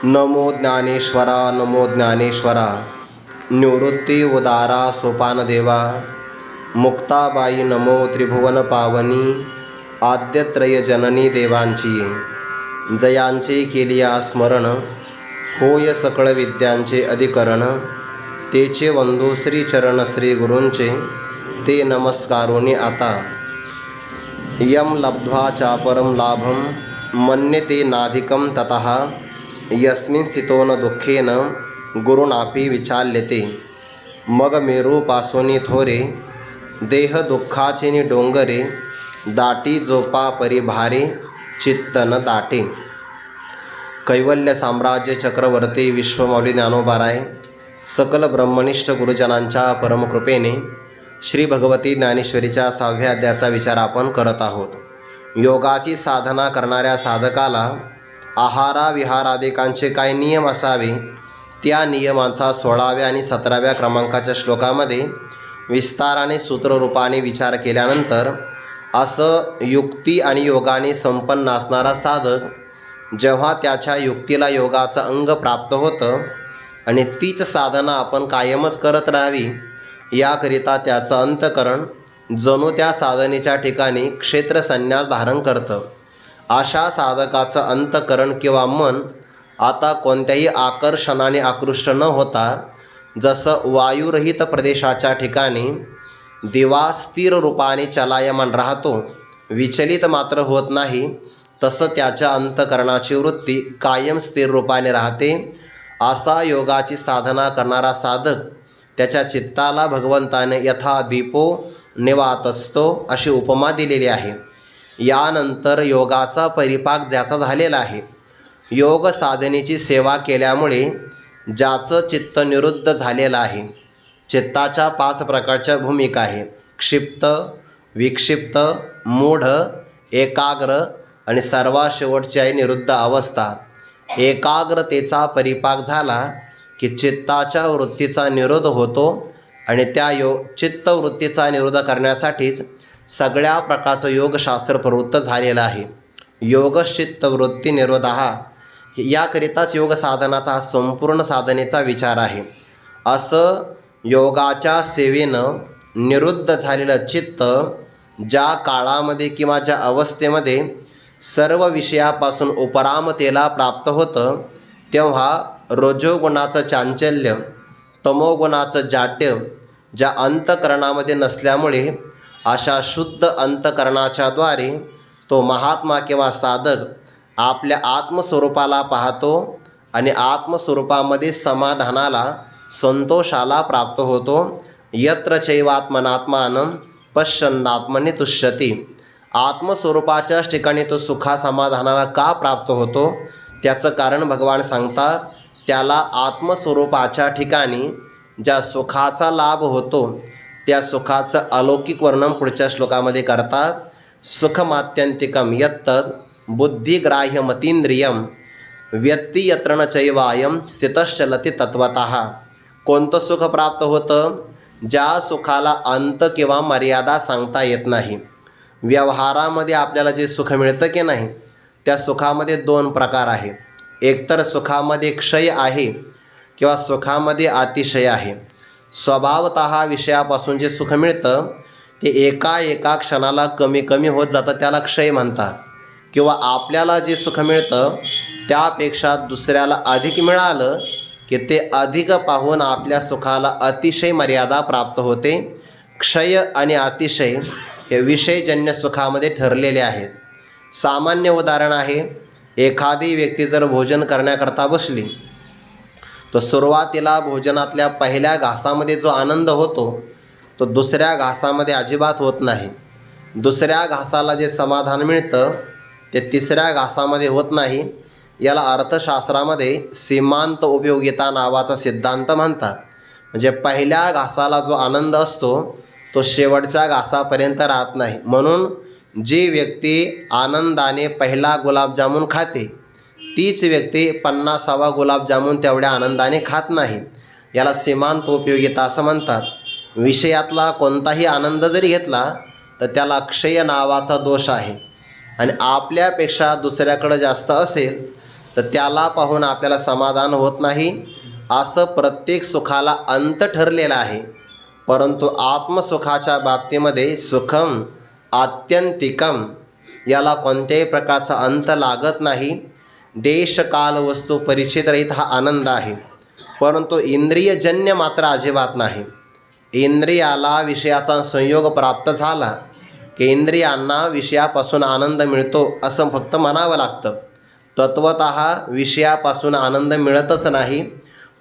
नमो ज्ञानेश्वरा नमो ज्ञानेश्वरा। निवृत्ती उदारा सोपानदेवा। मुक्ताबाई नमो त्रिभुवन पावनी। आद्यत्रय जननी देवांची जयांचे केलिया स्मरण। होय सकळ विद्यांचे अधिकरण। तेचे वंदू श्री चरण श्री गुरूंचे ते नमस्कारोनी आता। यम लब्ध्वा चापरम लाभम मन्यते नाधिकम ततः। यस्मिन् स्थितो न दुःखेन गुरुनापि विचाल्यते। मग मेरूपासोनी थोरे देह दुःखाचे नि डोंगरे। दाटी जोपा परिभारे चित्त न दाटे। कैवल्य साम्राज्य चक्रवर्ती विश्वमौली ज्ञानोबाराय सकल ब्रह्मनिष्ठ गुरुजनांच्या परमकृपेने श्री भगवती ज्ञानेश्वरीच्या 6व्या अध्यायाचा विचार आपण करत आहोत। योगाची साधना करणाऱ्या साधकाला आहाराविहारादिकांचे काय नियम असावे त्या नियमांचा 16व्या आणि 17व्या क्रमांकाच्या श्लोकामध्ये विस्ताराने सूत्ररूपाने विचार केल्यानंतर असं युक्ती आणि योगाने संपन्न असणारा साधक जेव्हा त्याच्या युक्तीला योगाचं अंग प्राप्त होतं आणि तीच साधना आपण कायमच करत राहावी याकरिता त्याचं अंतकरण जणू त्या साधनेच्या ठिकाणी क्षेत्रसन्यास धारण करतं। अशा साधकाचं अंतकरण किंवा मन आता कोणत्याही आकर्षणाने आकृष्ट न होता जसं वायुरहित प्रदेशाच्या ठिकाणी दिवा स्थिर रूपाने चलायमान राहतो, विचलित मात्र होत नाही, तसं त्याच्या अंतकरणाची वृत्ती कायम स्थिर रूपाने राहते। असा योगाची साधना करणारा साधक त्याच्या चित्ताला भगवंताने यथा दीपो निवातस्तो अशी उपमा दिलेली आहे। यानंतर योगाचा परिपाक ज्याचा झालेला आहे, योग साधनेची सेवा केल्यामुळे ज्याचं चित्त निरुद्ध झालेलं आहे। चित्ताच्या 5 प्रकारच्या भूमिका आहे: क्षिप्त, विक्षिप्त, मूढ, एकाग्र आणि सर्वात शेवटची आहे निरुद्ध अवस्था। एकाग्रतेचा परिपाक झाला की चित्ताच्या वृत्तीचा निरोध होतो आणि त्या चित्तवृत्तीचा निरोध करण्यासाठीच सगळ्या प्रकारचं योगशास्त्र प्रवृत्त झालेलं आहे। योगश्चित्तवृत्ती निरोधः याकरिताच योग साधनाचा हा संपूर्ण साधनेचा विचार आहे। असं योगाच्या सेवेनं निरुद्ध झालेलं चित्त ज्या काळामध्ये किंवा ज्या अवस्थेमध्ये सर्व विषयापासून उपरामतेला प्राप्त होतं तेव्हा रजोगुणाचं चांचल्य, तमोगुणाचं जाट्य ज्या अंतकरणामध्ये नसल्यामुळे अशा शुद्ध अंतकरणाच्या द्वारे तो महात्मा किंवा साधक आपल्या आत्मस्वरूपाला पाहतो आणि आत्मस्वरूपामध्ये समाधानाला, संतोषाला प्राप्त होतो। यत्र चैवात्मनात्मानं पश्यन्नात्मनि तुष्यति। आत्मस्वरूपाच्याच ठिकाणी तो सुखासमाधानाला का प्राप्त होतो त्याचं कारण भगवान सांगतात। त्याला आत्मस्वरूपाच्या ठिकाणी ज्या सुखाचा लाभ होतो त्या सुखाचं अलौकिक वर्णन पुढच्या श्लोकामध्ये करतात। सुखमात्यंतिकम यत्तद बुद्धिग्राह्यमतींद्रियम व्यक्ती यत्र न चैवायम स्थितश्चलति तत्वतः। कोणतं सुख प्राप्त होतं? ज्या सुखाला अंत किंवा मर्यादा सांगता येत नाही। व्यवहारामध्ये आपल्याला जे सुख मिळतं की नाही त्या सुखामध्ये 2 प्रकार आहे। एकतर सुखामध्ये क्षय आहे किंवा सुखामध्ये अतिशय आहे। स्वभावतः विषयापासून जे सुख मिळतं ते एका क्षणाला कमी कमी होत जातं, त्याला क्षय म्हणतात। किंवा आपल्याला जे सुख मिळतं त्यापेक्षा दुसऱ्याला अधिक मिळालं की ते अधिक पाहून आपल्या सुखाला अतिशय मर्यादा प्राप्त होते। क्षय आणि अतिशय हे विषयजन्य सुखामध्ये ठरलेले आहेत। सामान्य उदाहरण आहे, एखादी व्यक्ती जर भोजन करण्याकरता बसली तर सुरुवातीला भोजनातल्या पहिल्या घासामध्ये जो आनंद होतो तो दुसऱ्या घासामध्ये अजिबात होत नाही। दुसऱ्या घासाला जे समाधान मिळतं ते तिसऱ्या घासामध्ये होत नाही। याला अर्थशास्त्रामध्ये सीमांत उपयोगिता नावाचा सिद्धांत म्हणतात। म्हणजे पहिल्या घासाला जो आनंद असतो तो शेवटच्या घासापर्यंत राहत नाही। म्हणून जी व्यक्ती आनंदाने पहिला गुलाबजामुन खाते तीच व्यक्ती 50वा गुलाबजामुन तेवढ्या आनंदाने खात नाही। याला सीमांत उपयोगिता असं म्हणतात। विषयातला कोणताही आनंद जरी घेतला तर त्याला क्षय नावाचा दोष आहे आणि आपल्यापेक्षा दुसऱ्याकडे जास्त असेल तर त्याला पाहून आपल्याला समाधान होत नाही. असं प्रत्येक सुखाला अंत ठरलेला आहे. परंतु आत्मसुखाच्या बाबतीमध्ये सुखम आत्यंतिकम, याला कोणत्याही प्रकारचा अंत लागत नाही. देश काल वस्तू परिचितरहित हा आनंद आहे. परंतु इंद्रियजन्य मात्र अजिबात नाही. इंद्रियाला विषयाचा संयोग प्राप्त झाला की इंद्रियांना विषयापासून आनंद मिळतो असं फक्त म्हणावं लागतं. तत्वतः विषयापासून आनंद मिळतच नाही.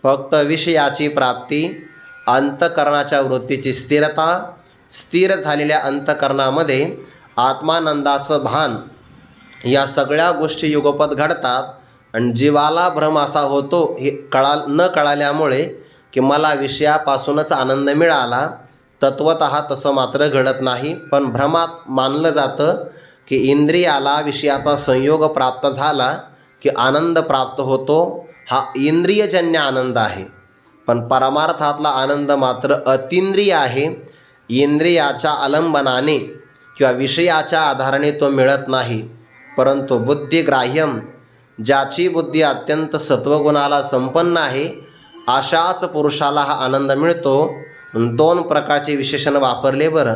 फक्त विषयाची प्राप्ती, अंतःकरणाच्या वृत्तीची स्थिरता, स्थिर झालेल्या अंतःकरणामध्ये आत्मानंदाचं भान, या सगळ्या गोष्टी युगपत घडतात. आणि जीवाला भ्रम असा होतो हे न कळाल्यामुळे की मला विषयापासूनच आनंद मिळाला. तत्वतः तसं मात्र घडत नाही. पण भ्रमात मानलं जातं की इंद्रियाला विषयाचा संयोग प्राप्त झाला की आनंद प्राप्त होतो. हा इंद्रियजन्य आनंद आहे. पण परमार्थातला आनंद मात्र अतींद्रिय आहे. इंद्रियाच्या आलंबनाने किंवा विषयाच्या आधाराने तो मिळत नाही. परंतु बुद्धिग्राह्यम, ज्याची बुद्धी अत्यंत सत्वगुणाला संपन्न आहे, अशाच पुरुषाला हा आनंद मिळतो. 2 प्रकारचे विशेषण वापरले बरं.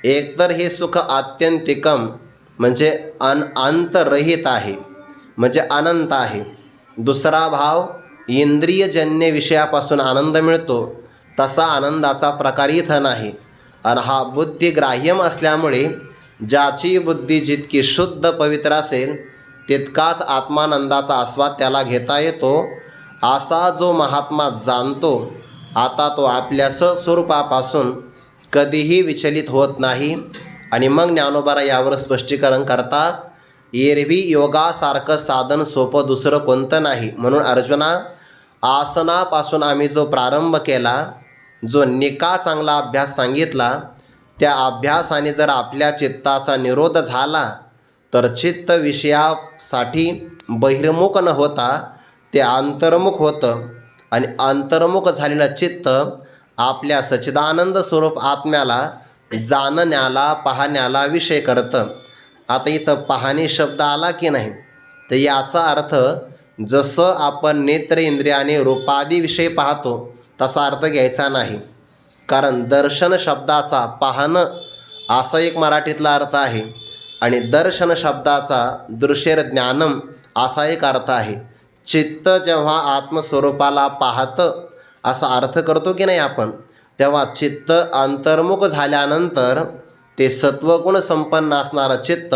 एकतर हे सुख आत्यंतिकम म्हणजे अंतरहित आहे, म्हणजे अनंत आहे. दुसरा भाव इंद्रियजन्य विषयापासून आनंद मिळतो, तसा आनंदाचा प्रकार इथं नाही. आणि हा बुद्धिग्राह्यम असल्यामुळे ज्याची बुद्धी जितकी शुद्ध पवित्र असेल तितकाच आत्मानंदाचा आस्वाद त्याला घेता येतो. असा जो महात्मा जाणतो, आता तो आपल्या स्वरूपापासून कधीही विचलित होत नाही. आणि मग ज्ञानोबा यावर स्पष्टीकरण करतात, एरवी योगासारखं साधन सोपं दुसरं कोणतं नाही. म्हणून अर्जुना, आसनापासून आम्ही जो प्रारंभ केला, जो निका चांगला अभ्यास सांगितला, त्या अभ्यासाने जर आपल्या चित्ताचा निरोध झाला तर चित्त विषयासाठी बहिर्मुख न होता ते अंतर्मुख होतं. आणि अंतर्मुख झालेलं चित्त आपल्या सच्चिदानंद स्वरूप आत्म्याला जाणण्याला, पाहण्याला विषय करतं. आता इथं पाहणे शब्द आला की नाही, तर याचा अर्थ जसं आपण नेत्र इंद्रियाने रूपादी विषय पाहतो तसा अर्थ घ्यायचा नाही. कारण दर्शन शब्दाचा पाहणं असा एक मराठीतला अर्थ आहे आणि दर्शन शब्दाचा दृश्यर ज्ञानम असा एक अर्थ आहे. चित्त जेव्हा आत्मस्वरूपाला पाहतं असा अर्थ करतो की नाही आपण, तेव्हा चित्त अंतर्मुख झाल्यानंतर ते सत्वगुण संपन्न असणारं चित्त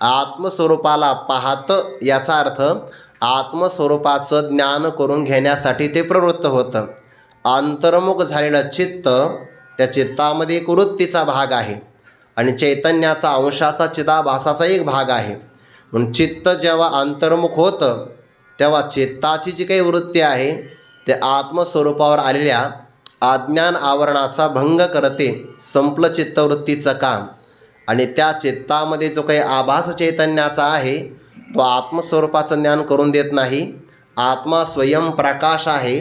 आत्मस्वरूपाला पाहतं. याचा अर्थ आत्मस्वरूपाचं ज्ञान करून घेण्यासाठी ते प्रवृत्त होतं. अंतर्मुख झालेलं चित्त, त्या चित्तामध्ये एक वृत्तीचा भाग आहे आणि चैतन्याचा अंशाचा चिदाभासाचा एक भाग आहे. म्हणून चित्त जेव्हा अंतर्मुख होतं तेव्हा चित्ताची जी काही वृत्ती आहे ते आत्मस्वरूपावर आलेल्या अज्ञान आवरणाचा भंग करते. संपलं चित्तवृत्तीचं काम. आणि त्या चित्तामध्ये जो काही आभास चैतन्याचा आहे तो आत्मस्वरूपाचं ज्ञान करून देत नाही. आत्मा स्वयंप्रकाश आहे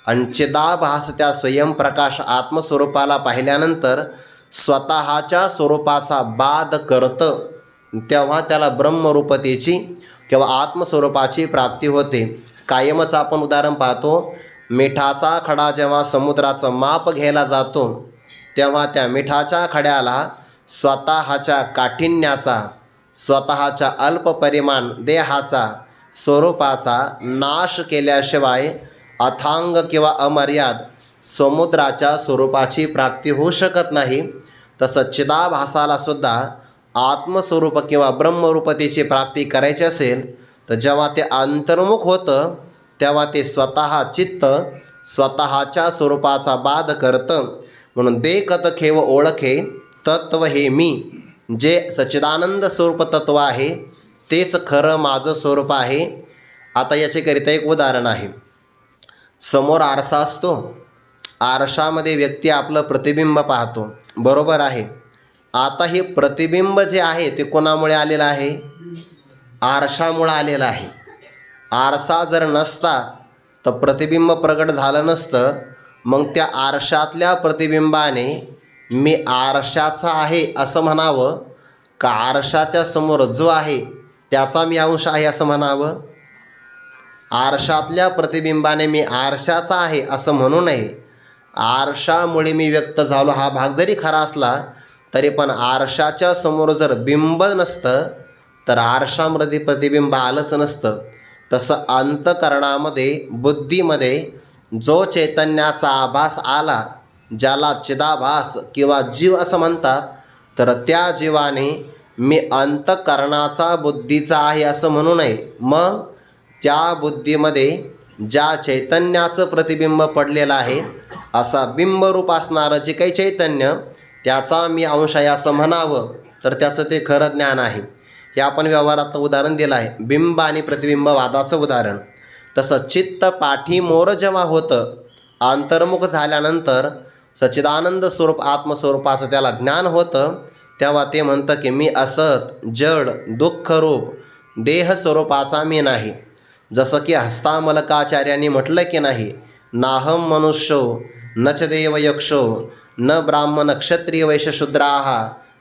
आणि चिदाभास त्या स्वयंप्रकाश आत्मस्वरूपाला पाहिल्यानंतर स्वतःच्या स्वरूपाचा बाध करतं. तेव्हा त्याला ब्रह्मरूपतेची किंवा आत्मस्वरूपाची प्राप्ती होते. कायमच आपण उदाहरण पाहतो, मिठाचा खडा जेव्हा समुद्राचं माप घ्यायला जातो तेव्हा त्या मिठाच्या खड्याला स्वतःच्या काठिण्याचा, स्वतःच्या अल्पपरिमाण देहाचा, स्वरूपाचा नाश केल्याशिवाय अथांग किंवा अमर्याद समुद्राच्या स्वरूपाची प्राप्ती होऊ शकत नाही. तसं चिदाभासाला सुद्धा आत्मस्वरूप किंवा ब्रह्मरूपतेची प्राप्ती करायची असेल तर जेव्हा ते अंतर्मुख होतं तेव्हा ते स्वतः चित्त स्वतःच्या स्वरूपाचा बाध करतं. म्हणून देखत खेव ओळखे तत्व हे मी, जे सच्चिदानंद स्वरूप तत्व आहे तेच खरं माझं स्वरूप आहे. आता याच्याकरिता एक उदाहरण आहे. समोर आरसा असतो, आरशामध्ये व्यक्ती आपलं प्रतिबिंब पाहतो, बरोबर आहे. आता हे प्रतिबिंब जे आहे ते कोणामुळे आलेलं आहे? आरशामुळे आलेलं आहे. आरसा जर नसता तर प्रतिबिंब प्रगट झालं नसतं. मग त्या आरशातल्या प्रतिबिंबाने मी आरशाचा आहे असं म्हणावं का आरशाच्या समोर जो आहे त्याचा मी अंश आहे असं म्हणावं? आरशातल्या प्रतिबिंबाने मी आरशाचा आहे असं म्हणू नये. आरशामुळे मी व्यक्त झालो हा भाग जरी खरा असला तरी पण आरशाच्या समोर जर बिंब नसतं तर आरशामध्ये प्रतिबिंब आलंच नसतं. तसं अंतकरणामध्ये बुद्धीमध्ये जो चैतन्याचा आभास आला, ज्याला चिदाभास किंवा जीव असं म्हणतात, तर त्या जीवाने मी अंतकरणाचा बुद्धीचा आहे असं म्हणू नये. मग त्या बुद्धीमध्ये ज्या चैतन्याचं प्रतिबिंब पडलेलं आहे असा बिंबरूप असणारं जे काही चैतन्य त्याचा मी अंश आहे असं म्हणावं तर त्याचं ते खरं ज्ञान आहे. हे आपण व्यवहारात उदाहरण दिलं आहे, बिंब आणि प्रतिबिंब वादाचं उदाहरण. तसं चित्त पाठीमोर जेव्हा होतं, अंतर्मुख झाल्यानंतर सच्चिदानंद स्वरूप आत्मस्वरूपाचं त्याला ज्ञान होतं, तेव्हा ते म्हणतं की मी असत जड दुःखरूप देह स्वरूपाचा मी नाही. जसं की हस्तामलकाचार्यांनी म्हटलं की नाही, नाहम मनुष्यो न च देव यक्षो न ब्राह्मण क्षत्रिय वैश्यशूद्राः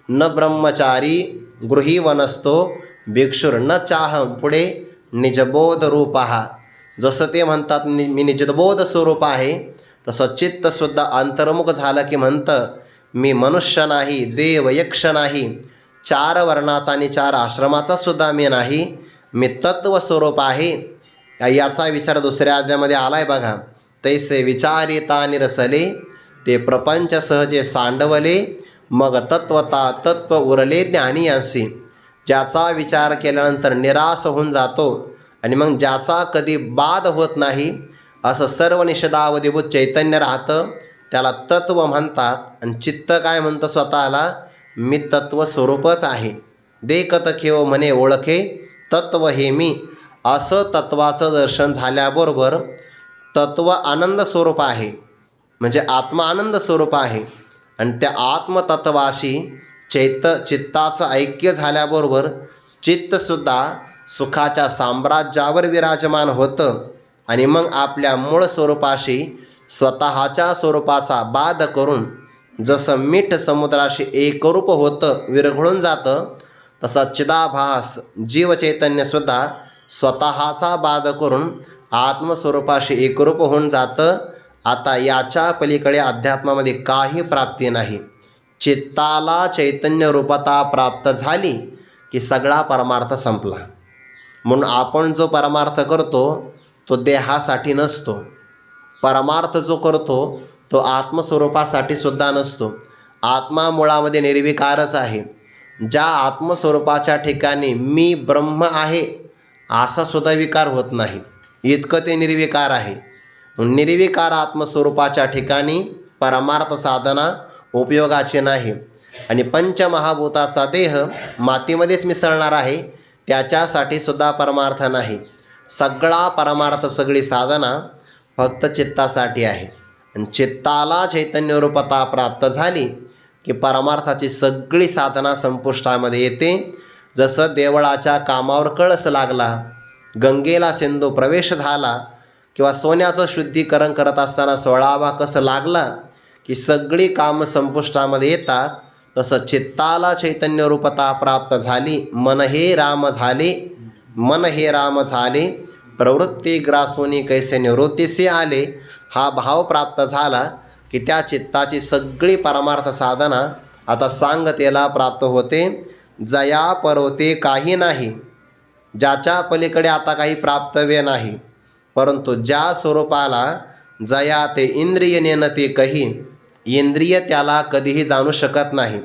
न ब्रह्मचारी गृही वनस्तो भिक्षुर्न चाहम पुढे निजबोध रूपः. जसं ते म्हणतात मी निजबोध स्वरूप आहे, तसं चित्तसुद्धा अंतर्मुख झालं की म्हणतं मी मनुष्य नाही, देव यक्ष नाही, 4 वर्णाचा आणि 4 आश्रमाचा सुद्धा मी नाही, मी तत्वस्वरूप आहे. याचा विचार दुसऱ्या अध्यायामध्ये आला आहे बघा. तैसे विचारिता निरसले ते प्रपंच सहजे सांडवले मग तत्वता तत्व उरले ज्ञानी यांसी. ज्याचा विचार केल्यानंतर निराश होऊन जातो आणि मग ज्याचा कधी बाद होत नाही असं सर्व निषदावधीभूत चैतन्य राहतं, त्याला तत्व म्हणतात. आणि चित्त काय म्हणतं स्वतःला, मी तत्व स्वरूपच आहे. देखत खेव म्हणे ओळखे तत्व हे मी. असं तत्वाचं दर्शन झाल्याबरोबर तत्व आनंद स्वरूप आहे, म्हणजे आत्मा आनंद स्वरूप आहे. आणि त्या आत्मतत्वाशी चित्ताचं ऐक्य झाल्याबरोबर चित्तसुद्धा सुखाच्या साम्राज्यावर विराजमान होतं. आणि मग आपल्या मूळ स्वरूपाशी स्वतःच्या स्वरूपाचा बाध करून जसं मीठ समुद्राशी एकरूप होतं, विरघळून जातं, तसा चिदाभास जीवचैतन्यसुद्धा स्वतःचा बाध करून आत्मस्वरूपाशी एकरूप होऊन जातं. आता याच्या पलीकडे अध्यात्मामध्ये काही प्राप्ती नाही. चित्ताला चैतन्य रूपता प्राप्त झाली की सगळा परमार्थ संपला. म्हणून आपण जो परमार्थ करतो तो देहासाठी नसतो. परमार्थ जो करतो तो आत्मस्वरूपासाठी सुद्धा नसतो. आत्मा मुळामध्ये निर्विकारच आहे. ज्या आत्मस्वरूपाच्या ठिकाणी मी ब्रह्म आहे असा सुद्धा विकार होत नाही, इतकं ते निर्विकार आहे. निर्विकार आत्मस्वरूपाच्या ठिकाणी परमार्थ साधना उपयोगाची नाही. आणि पंचमहाभूताचा देह मातीमध्येच मिसळणार आहे त्याच्यासाठी सुद्धा परमार्थ नाही. सगळा परमार्थ, सगळी साधना फक्त चित्तासाठी आहे. आणि चित्ताला चैतन्यरूपता प्राप्त झाली की परमार्थाची सगळी साधना संपुष्टामध्ये येते. जसं देवळाच्या कामावर कळस लागला, गंगेला सिंधू प्रवेश झाला, किंवा सोन्याचं शुद्धीकरण करत असताना 16वा कस लागला की सगळी कामं संपुष्टामध्ये येतात, तसं चित्ताला चैतन्यरूपता प्राप्त झाली. मन हे राम झाले, मन हे राम झाले, प्रवृत्ती ग्रासोनी कैसे निवृत्तीसे आले. हा भाव प्राप्त झाला की त्या चित्ताची सगळी परमार्थ साधना आता सांगतेला प्राप्त होते. जया परवते काही नाही, ज्याच्या पलीकडे आता काही प्राप्तव्य नाही. परंतु ज्या स्वरूपाला जया ते इंद्रिय नेनते कही, इंद्रिय त्याला कधीही जाणू शकत नाही.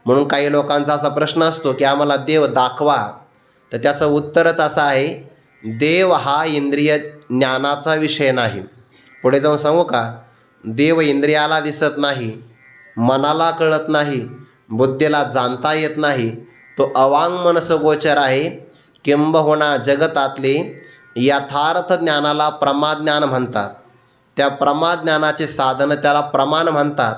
म्हणून काही लोकांचा असा प्रश्न असतो की आम्हाला देव दाखवा, तर त्याचं उत्तरच असं आहे, देव हा इंद्रिय ज्ञानाचा विषय नाही. पुढे जाऊन सांगू का, देव इंद्रियाला दिसत नाही, मनाला कळत नाही, बुद्धीला जाणता येत नाही. तो अवांग मनसगोचर आहे. किंबहुना जगतातले यथार्थ ज्ञानाला प्रमाज्ञान म्हणतात. त्या प्रमाज्ञानाचे साधन त्याला प्रमाण म्हणतात.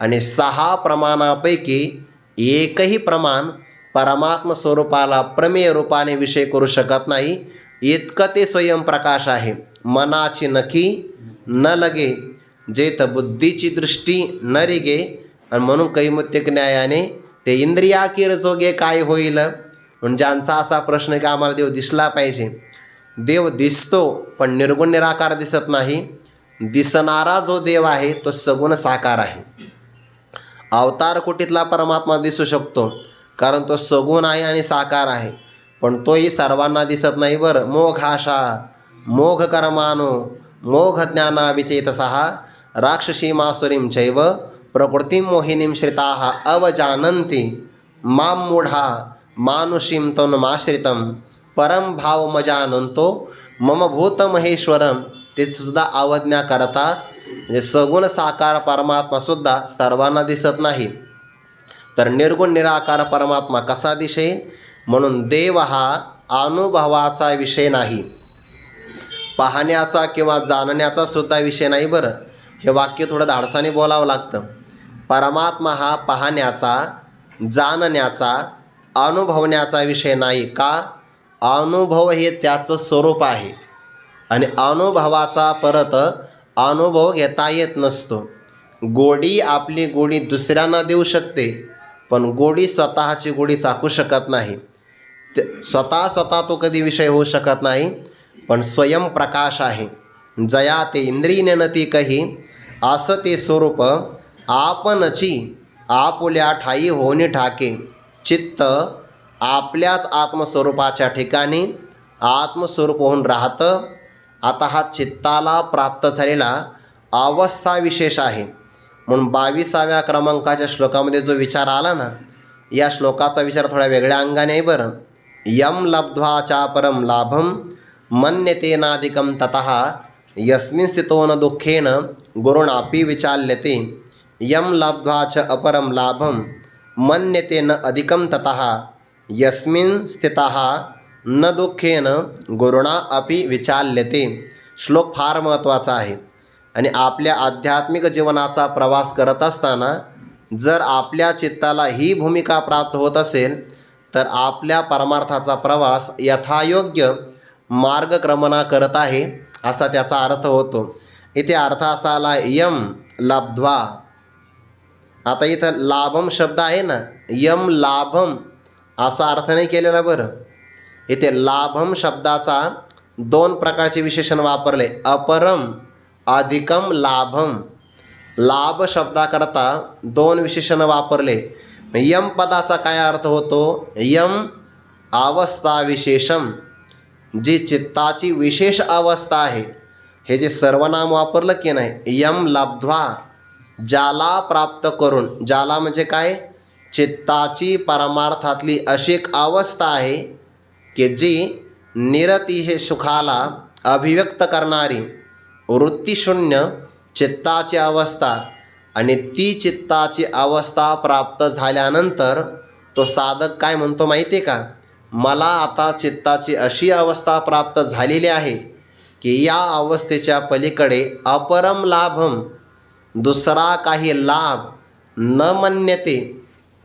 आणि 6 प्रमाणापैकी एकही प्रमाण परमात्म स्वरूपाला प्रमेय रूपाने विषय करू शकत नाही. इतकं ते स्वयंप्रकाश आहे. मनाची नखी न लगे, जेत बुद्धीची दृष्टी न रिगे. आणि म्हणून कैमुत्तिक न्यायाने ते इंद्रियाकीर जोगे काय होईल. म्हणजे ज्यांचा असा प्रश्न की आम्हाला देव दिसला पाहिजे, देव दिसतो पण निर्गुण निराकार दिसत नाही. दिसणारा जो देव आहे तो सगुण साकार आहे. अवतार कुटीतला परमात्मा दिसू शकतो कारण तो सगुण आहे आणि साकार आहे, पण तोही सर्वांना दिसत नाही बरं. मोघाशा मोघ कर्मानो मोघ ज्ञाना विचेतसः राक्षसी मासुरीं चैव प्रकृतीं मोहिनीं श्रिताः अवजानन्ति मां मूढा मानुषीं तन्माश्रितं परम भावमजानन्तो मम भूत महेश्वरम. ते सुद्धा अवज्ञा करतात. म्हणजे सगुण साकार परमात्मासुद्धा सर्वांना दिसत नाही, तर निर्गुण निराकार परमात्मा कसा दिसेल? म्हणून देव हा अनुभवाचा विषय नाही, पाहण्याचा किंवा जाणण्याचा सुद्धा विषय नाही बरं. हे वाक्य थोडं धाडसाने बोलावं लागतं. परमात्मा हा पाहण्याचा, जाणण्याचा, अनुभवण्याचा विषय नाही. का? अनुभव हे त्याचं स्वरूप आहे आणि अनुभवाचा परत अनुभव घेता येत नसतो. गोडी आपली गोडी दुसऱ्यांना देऊ शकते, पण गोडी स्वतःची गोडी चाकू शकत नाही. स्वतः तो कधी विषय होऊ शकत नाही, पण स्वयंप्रकाश आहे. जया ते इंद्रिय नेनती कही असं ते स्वरूप आपणची आपुल्या ठाई होणे ठाके. चित्त आपल्याच आत्मस्वरूपाच्या ठिकाणी आत्मस्वरूप होऊन राहतं. आता हा चित्ताला प्राप्त झालेला अवस्था विशेष आहे. म्हणून 22व्या क्रमांकाच्या श्लोकामध्ये जो विचार आला ना, या श्लोकाचा विचार थोड्या वेगळ्या अंगाने आहे बरं. यम लब्ध्वा चा परम लाभम मन्यतेनाधिकं ततः यस्मिन् स्थितो न दुःखेन गुरुणापि विचाल्यते. यम लब्ध्वा च अपरम लाभम मन्यते न अधिकं ततः यस्मिन् स्थितः न दुःखेन गुरुणा अपि विचाल्यते. श्लोक फार महत्त्वाचा आहे. आणि आपल्या आध्यात्मिक जीवनाचा प्रवास करत असताना जर आपल्या चित्ताला ही भूमिका प्राप्त होत असेल तर आपल्या परमार्थाचा प्रवास यथायोग्य मार्गक्रमणा करत आहे असा त्याचा अर्थ होतो. इथे अर्थ असा आला यम लब्ध्वा. आता इथं लाभम शब्द आहे ना, यम लाभम असा अर्थ नाही केलेला बरं. इथे लाभम शब्दाचा 2 प्रकारचे विशेषण वापरले. अपरम अधिकम लाभम. लाभ शब्दाकरता 2 विशेषण वापरले. यम पदाचा काय अर्थ होतो? यम अवस्था विशेषम, जी चित्ताची विशेष अवस्था आहे. हे जे सर्वनाम वापरलं की नाही, यम लब्ध्वा, ज्याला प्राप्त करून. ज्याला म्हणजे काय? चित्ताची परमार्थातली अशी एक अवस्था आहे की जी निरतिशय सुखाला अभिव्यक्त करणारी वृत्तीशून्य चित्ताची अवस्था. आणि ती चित्ताची अवस्था प्राप्त झाल्यानंतर तो साधक काय म्हणतो माहिती आहे का? मला आता चित्ताची अशी अवस्था प्राप्त झालेली आहे की या अवस्थेच्या पलीकडे अपरम लाभम, दुसरा काही लाभ न मन्यते.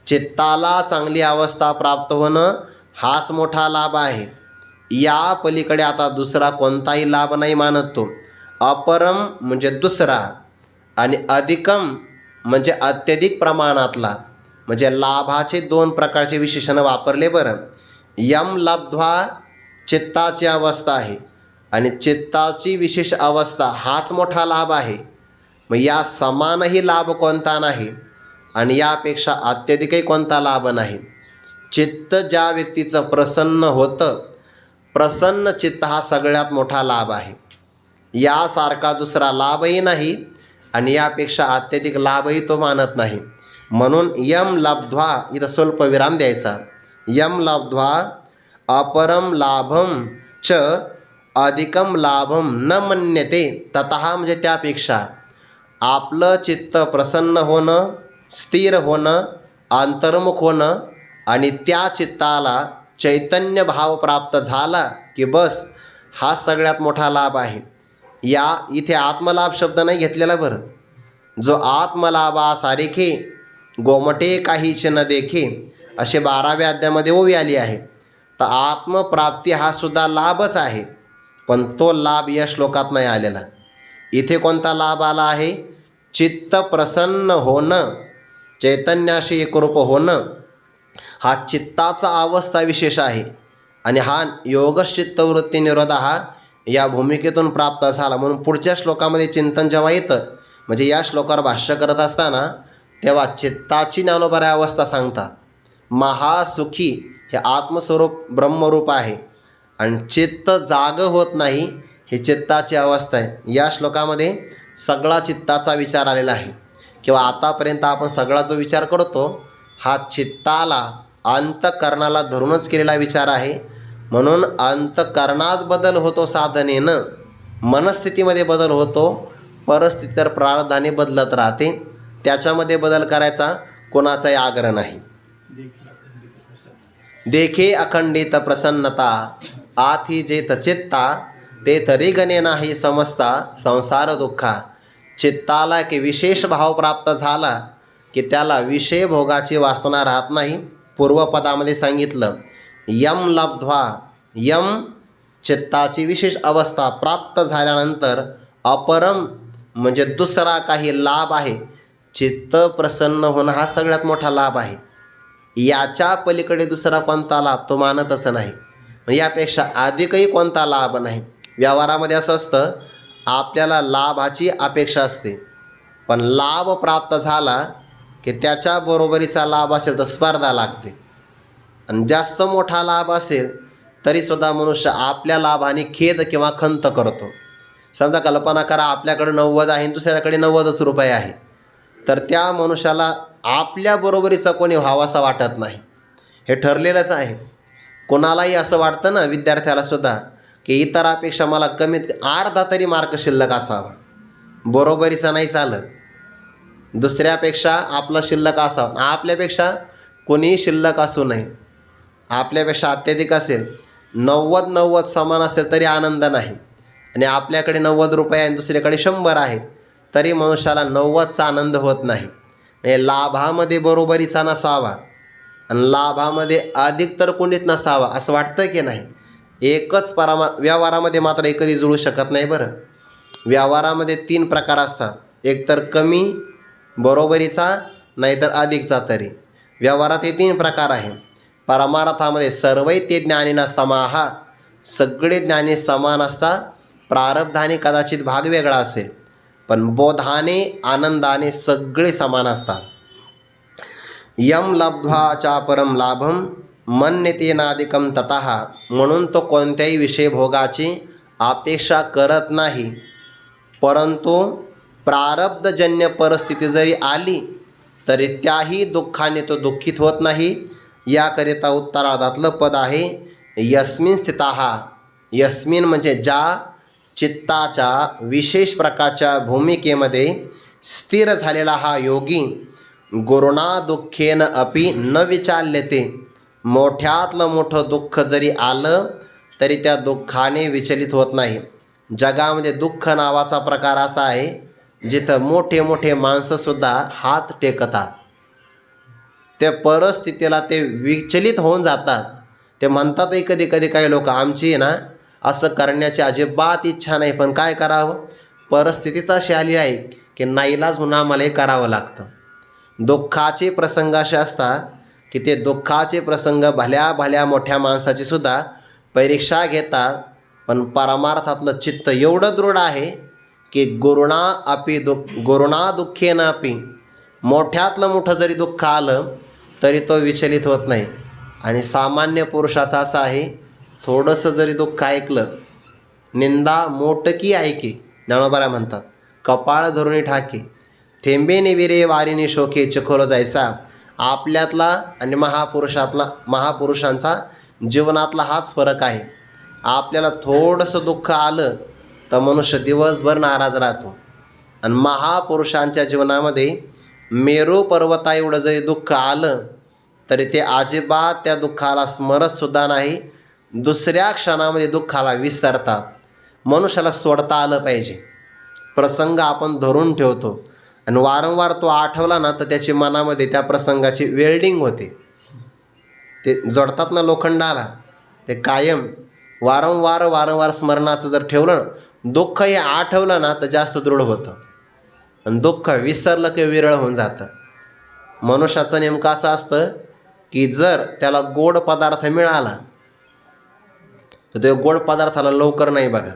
चित्ताला चांगली अवस्था प्राप्त होणं हाच मोठा लाभ आहे. या पलीकडे आता दुसरा कोणताही लाभ नाही मानत तो. अपरम म्हणजे दुसरा आणि अधिकम म्हणजे अत्यधिक प्रमाणातला. म्हणजे लाभाचे 2 प्रकारचे विशेषण वापरले बरं. यम लब्ध्वा चित्ताची अवस्था आहे आणि चित्ताची विशेष अवस्था हाच मोठा लाभ आहे. मग या समानही लाभ कोणता नाही आणि यापेक्षा अत्यधिकही कोणता लाभ नाही. चित्त ज्या व्यक्तीचं प्रसन्न होतं, प्रसन्न चित्त हा सगळ्यात मोठा लाभ आहे. यासारखा दुसरा लाभही नाही आणि यापेक्षा अत्यधिक लाभही तो मानत नाही. म्हणून यम लब्ध्वा इथं स्वल्प विराम द्यायचा. यम लब्ध्वा अपरम लाभम च अधिकम लाभम न मन्यते ततः, म्हणजे त्यापेक्षा आपलं चित्त प्रसन्न होणं, स्थिर होणं, अंतर्मुख होणं आणि त्या चित्ताला चैतन्य भाव प्राप्त झाला की बस हा सगळ्यात मोठा लाभ आहे. या इथे आत्मलाभ शब्द नाही घेतलेला बरं. जो आत्मलाभा सारिखे गोमटे काहीच न देखे असे 12व्या अध्यायामध्ये ओवी आली आहे. तर आत्मप्राप्ती हा सुद्धा लाभच आहे, पण तो लाभ या श्लोकात नाही आलेला. इथे कोणता लाभ आला आहे? चित्त प्रसन्न होणं, चैतन्याशी एकरूप होणं. हा चित्ताचा अवस्था विशेष आहे. आणि हा योगश्चित्तवृत्ती निरोध हा या भूमिकेतून प्राप्त झाला. म्हणून पुढच्या श्लोकामध्ये चिंतन जेव्हा येतं, म्हणजे या श्लोकावर भाष्य करत असताना तेव्हा चित्ताची ज्ञानोबराय अवस्था सांगतात. महासुखी हे आत्मस्वरूप ब्रह्मरूप आहे आणि चित्त जाग होत नाही, ही चित्ताची अवस्था आहे. या श्लोकामध्ये सगळा चित्ताचा विचार आलेला आहे. किंवा आतापर्यंत आपण सगळा जो विचार करतो हा चित्ताला अंतःकरणाला धरूनच केलेला विचार आहे. म्हणून अंतःकरणात बदल होतो साधनेनं, मनस्थितीमध्ये बदल होतो, परिस्थिती तर प्रारब्धाने बदलत राहते. त्याच्यामध्ये बदल करायचा कोणाचाही आग्रह नाही. देखे अखंडित प्रसन्नता आथी जेत चित्ता ते तरी गणे नाही समजता संसार दुःखा. चित्ताला की विशेष भाव प्राप्त झाला की त्याला विषय भोगाची वासना राहत नाही. पूर्वपदामध्ये सांगितलं यम लब्ध्वा, यम चित्ताची विशेष अवस्था प्राप्त झाल्यानंतर अपरम म्हणजे दुसरा काही लाभ आहे. चित्त प्रसन्न होणं हा सगळ्यात मोठा लाभ आहे. याच्या पलीकडे दुसरा कोणता लाभ तो मानतच नाही. म्हणजे यापेक्षा अधिकही कोणता लाभ नाही. व्यवहारामध्ये असं असतं, आपल्याला लाभाची अपेक्षा असते, पण लाभ प्राप्त झाला की त्याच्या बरोबरीचा लाभ असेल तर स्पर्धा लागते. आणि जास्त मोठा लाभ असेल तरीसुद्धा मनुष्य आपल्या लाभाने खेद किंवा खंत करतो. समजा कल्पना करा आपल्याकडे 90 आहे आणि दुसऱ्याकडे 90च रुपये आहे, तर त्या मनुष्याला आपल्या बरोबरीचा कोणी व्हावासा वाटत नाही. हे ठरलेलंच आहे. कोणालाही असं वाटतं ना, विद्यार्थ्यालासुद्धा, की इतरापेक्षा मला कमीत अर्धा तरी मार्क शिल्लक असावा. बरोबरीचा नाही चालत, दुसऱ्यापेक्षा आपला शिल्लक असावं. आपल्यापेक्षा कोणीही शिल्लक असू नये. आपल्यापेक्षा अत्याधिक असेल, 90 समान असेल तरी आनंद नाही. आणि आपल्याकडे 90 रुपये आणि दुसऱ्याकडे 100 आहे तरी मनुष्याला 90चा आनंद होत नाही. म्हणजे लाभामध्ये बरोबरीचा नसावा आणि लाभामध्ये अधिक तर कोणीच नसावा असं वाटतं की नाही. एकच व्यवहारामध्ये मात्र हे कधी जुळू शकत नाही. बरं, व्यवहारामध्ये 3 प्रकार असतात. एक तर कमी बरोबरीचा, नाहीतर अधिकचा. तरी व्यवहारात हे 3 प्रकार आहे. परमार्थामध्ये सर्वै ते ज्ञानीना समाहा, सगळे ज्ञानी समान असतात. प्रारब्धाने कदाचित भाग वेगळा असेल, पण बोधाने आनंदाने सगळे समान असतात. यम लब्ध्वा चा परम लाभम मन्यतेनादिकम ततः, म्हणून तो कोणत्याही विषय भोगाची अपेक्षा करत नाही. परंतु प्रारब्धजन्य परिस्थिती जरी आली तरी त्याही दुःखाने तो दुःखित होत नाही. याकरिता उत्तरार्धातलं पद आहे यस्मिन स्थिताः. यस्मिन म्हणजे ज्या चित्ताच्या विशेष प्रकारच्या भूमिकेमध्ये स्थिर झालेला हा योगी गुरुणा दुःखेन अपि न विचाल्यते. मोठ्यातलं मोठं दुःख जरी आलं तरी त्या दुःखाने विचलित होत नाही. जगामध्ये दुःख नावाचा प्रकार असा आहे जिथं मोठे मोठे माणसंसुद्धा हात टेकतात. त्या परिस्थितीला ते विचलित होऊन जातात. ते म्हणतातही कधी कधी काही लोक, आमची ना असं करण्याची अजिबात इच्छा नाही, पण काय करावं, परिस्थितीच अशी आली आहे की नाईलाज होऊन आम्हाला हे करावं लागतं. दुःखाचे प्रसंग असे असतात की ते दुःखाचे प्रसंग भल्या भल्या मोठ्या माणसाची सुद्धा परीक्षा घेतात. पण परमार्थातलं चित्त एवढं दृढ आहे की गुरुणा दुःखेन अपि, मोठ्यातलं मोठं जरी दुःख आलं तरी तो विचलित होत नाही. आणि सामान्य पुरुषाचा असा आहे, थोडंसं जरी दुःख ऐकलं, निंदा मोटकी ऐके, ज्ञानोबा म्हणतात, कपाळ धरुणी ठाके, थेंबे निविरे वारिणी शोके चिखोल जायचा. आपल्यातला आणि महापुरुषांचा जीवनातला हाच फरक आहे. आपल्याला थोडंसं दुःख आलं तर मनुष्य दिवसभर नाराज राहतो. आणि महापुरुषांच्या जीवनामध्ये मेरू पर्वता एवढं जरी दुःख आलं तरी ते अजिबात त्या दुःखाला स्मरतसुद्धा नाही. दुसऱ्या क्षणामध्ये दुःखाला विसरतात. मनुष्याला सोडता आलं पाहिजे. प्रसंग आपण धरून ठेवतो आणि वारंवार तो आठवला ना तर त्याच्या मनामध्ये त्या प्रसंगाची वेल्डिंग होते. ते जोडतात ना लोखंडाला, ते कायम वारंवार स्मरणाचं जर ठेवलं, दुःख हे आठवलं ना तर जास्त दृढ होतं आणि दुःख विसरलं की विरळ होऊन जातं. मनुष्याचं नेमकं असं असतं की जर त्याला गोड पदार्थ मिळाला तर ते गोड पदार्थाला लवकर नाही बघा.